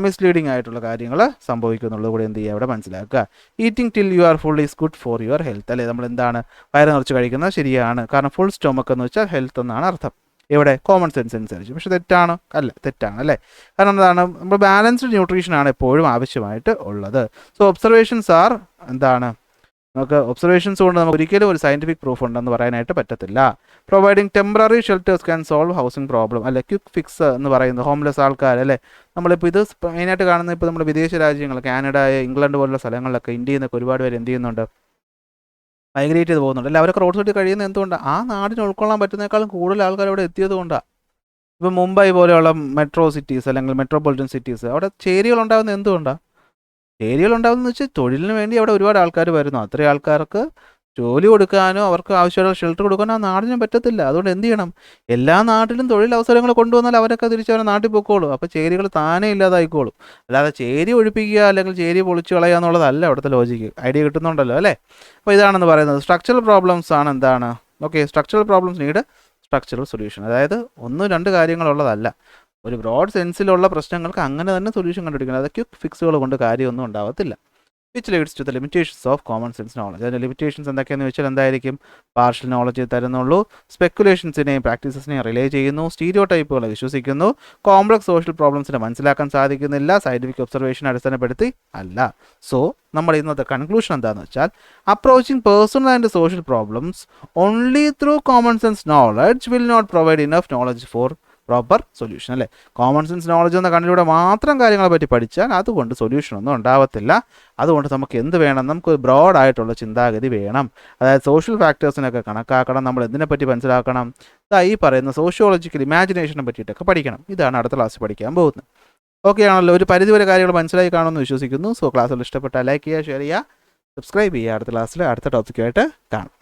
മിസ്ലീഡിങ് ആയിട്ടുള്ള കാര്യങ്ങൾ സംഭവിക്കുന്നുള്ളത് കൂടെ എന്ത് ചെയ്യുക, അവിടെ മനസ്സിലാക്കുക. Eating till you are full is good for your health അല്ലേ. നമ്മൾ എന്താണ് വയറ് നിറച്ച് കഴിക്കുന്നത് ശരിയാണ്, കാരണം ഫുൾ സ്റ്റൊമക്ക് എന്ന് വെച്ചാൽ ഹെൽത്ത് എന്നാണ് അർത്ഥം ഇവിടെ കോമൺ സെൻസ് അനുസരിച്ച്. പക്ഷെ തെറ്റാണോ, അല്ല, തെറ്റാണ് അല്ലേ. കാരണം എന്താണ്, നമ്മൾ ബാലൻസ്ഡ് ന്യൂട്രീഷനാണ് എപ്പോഴും ആവശ്യമായിട്ട് ഉള്ളത്. സോ ഒബ്സർവേഷൻസ് ആർ എന്താണ്, നമുക്ക് ഒബ്സർവേഷൻസ് കൊണ്ട് നമുക്ക് ഒരിക്കലും ഒരു സയൻറ്റിഫിക് പ്രൂഫ് ഉണ്ടെന്ന് പറയാനായിട്ട് പറ്റത്തില്ല. Providing temporary shelters can solve housing problem അല്ലെ. ക്വിക്ക് ഫിക്സ് എന്ന് പറയുന്നത് ഹോംലെസ് ആൾക്കാർ അല്ലേ. നമ്മളിപ്പോൾ ഇത് മെയിനായിട്ട് കാണുന്നത് ഇപ്പോൾ നമ്മുടെ വിദേശ രാജ്യങ്ങൾ, കാനഡ, ഇംഗ്ലണ്ട് പോലുള്ള സ്ഥലങ്ങളിലൊക്കെ ഇന്ത്യയിൽ നിന്നൊക്കെ ഒരുപാട് പേര് എന്ത് ചെയ്യുന്നുണ്ട്, മൈഗ്രേറ്റ് ചെയ്ത് പോകുന്നുണ്ട് അല്ലേ. അവരൊക്കെ റോഡ് സൈഡിൽ കഴിയുന്നത് എന്തുകൊണ്ടാണ്, ആ നാടിന് ഉൾക്കൊള്ളാൻ പറ്റുന്നതിനേക്കാളും കൂടുതൽ ആൾക്കാർ അവിടെ എത്തിയത് കൊണ്ടാണ്. ഇപ്പോൾ മുംബൈ പോലെയുള്ള മെട്രോ സിറ്റീസ് അല്ലെങ്കിൽ മെട്രോപൊളിറ്റൻ സിറ്റീസ്, അവിടെ ചേരികൾ ഉണ്ടാകുന്നത് എന്തുകൊണ്ടാണ്, ചേരികൾ ഉണ്ടാകുന്നതെന്ന് വെച്ചാൽ തൊഴിലിന് വേണ്ടി അവിടെ ഒരുപാട് ആൾക്കാർ വരുന്നു. അത്രയും ആൾക്കാർക്ക് ജോലി കൊടുക്കാനോ അവർക്ക് ആവശ്യമുള്ള ഷെൽട്ടർ കൊടുക്കാനോ ആ നാടിന് പറ്റത്തില്ല. അതുകൊണ്ട് എന്ത് ചെയ്യണം, എല്ലാ നാട്ടിലും തൊഴിലവസരങ്ങൾ കൊണ്ടുവന്നാൽ അവരൊക്കെ തിരിച്ചവരെ നാട്ടിൽ പൊക്കോളും. അപ്പോൾ ചേരികൾ താനേ ഇല്ലാതായിക്കോളും. അല്ലാതെ ചേരി ഒഴിപ്പിക്കുക അല്ലെങ്കിൽ ചേരി പൊളിച്ചു കളയുക എന്നുള്ളതല്ല അവിടുത്തെ ലോജിക്ക്. ഐഡിയ കിട്ടുന്നുണ്ടല്ലോ അല്ലേ. അപ്പോൾ ഇതാണെന്ന് പറയുന്നത്. സ്ട്രക്ചറൽ പ്രോബ്ലംസ് ആണ് എന്താണ്, okay, structural problems need structural solution. അതായത് 1-2 കാര്യങ്ങളുള്ളതല്ല, ഒരു ബ്രോഡ് സെൻസിലുള്ള പ്രശ്നങ്ങൾക്ക് അങ്ങനെ തന്നെ സൊല്യൂഷൻ കണ്ടുപിടിക്കണം. അത് ക്വിക്ക് ഫിക്സുകൾ കൊണ്ട് കാര്യമൊന്നും ഉണ്ടാവത്തില്ല. Which leads to the limitations of common sense knowledge. അതിൻ്റെ ലിമിറ്റേഷൻസ് എന്തൊക്കെയാണെന്ന് വെച്ചാൽ എന്തായിരിക്കും, പാർഷ്യൽ നോളജ് തരുന്നുള്ളൂ, സ്പെക്കുലേഷൻസിനെയും പ്രാക്ടീസസിനെയും റിലേ ചെയ്യുന്നു, സ്റ്റീരിയോ ടൈപ്പുകളെ വിശ്വസിക്കുന്നു, കോംപ്ലക്സ് സോഷ്യൽ പ്രോബ്ലംസിനെ മനസ്സിലാക്കാൻ സാധിക്കുന്നില്ല, സയൻറ്റിഫിക് ഒബ്സർവേഷൻ അടിസ്ഥാനപ്പെടുത്തി അല്ല. സോ നമ്മുടെ ഇന്നത്തെ കൺക്ലൂഷൻ എന്താണെന്ന് വെച്ചാൽ, approaching personal and social problems only through common sense knowledge will not provide enough knowledge for proper solution അല്ലേ. കോമൺ സെൻസ് നോളജ് എന്ന കണ്ണിലൂടെ മാത്രം കാര്യങ്ങളെ പറ്റി പഠിച്ചാൽ അതുകൊണ്ട് സൊല്യൂഷനൊന്നും ഉണ്ടാവത്തില്ല. അതുകൊണ്ട് നമുക്ക് എന്ത് വേണം, നമുക്കൊരു ബ്രോഡായിട്ടുള്ള ചിന്താഗതി വേണം. അതായത് സോഷ്യൽ ഫാക്ടേഴ്സിനൊക്കെ കണക്കാക്കണം. നമ്മൾ എന്തിനെപ്പറ്റി മനസ്സിലാക്കണം, ഈ പറയുന്ന സോഷ്യോളജിക്കൽ ഇമാജിനേഷനെ പറ്റിയിട്ടൊക്കെ പഠിക്കണം. ഇതാണ് അടുത്ത ക്ലാസ്സിൽ പഠിക്കാൻ പോകുന്നത്. ഓക്കെ ആണല്ലോ, ഒരു പരിധിവരെ കാര്യങ്ങൾ മനസ്സിലായി കാണുമെന്ന് വിശ്വസിക്കുന്നു. സോ ക്ലാസ്സുകൾ ഇഷ്ടപ്പെട്ടാൽ ലൈക്ക് ചെയ്യുക, ഷെയർ ചെയ്യുക, സബ്സ്ക്രൈബ് ചെയ്യുക. അടുത്ത ക്ലാസ്സിൽ അടുത്ത ടോപ്പിക്കായിട്ട് കാണാം.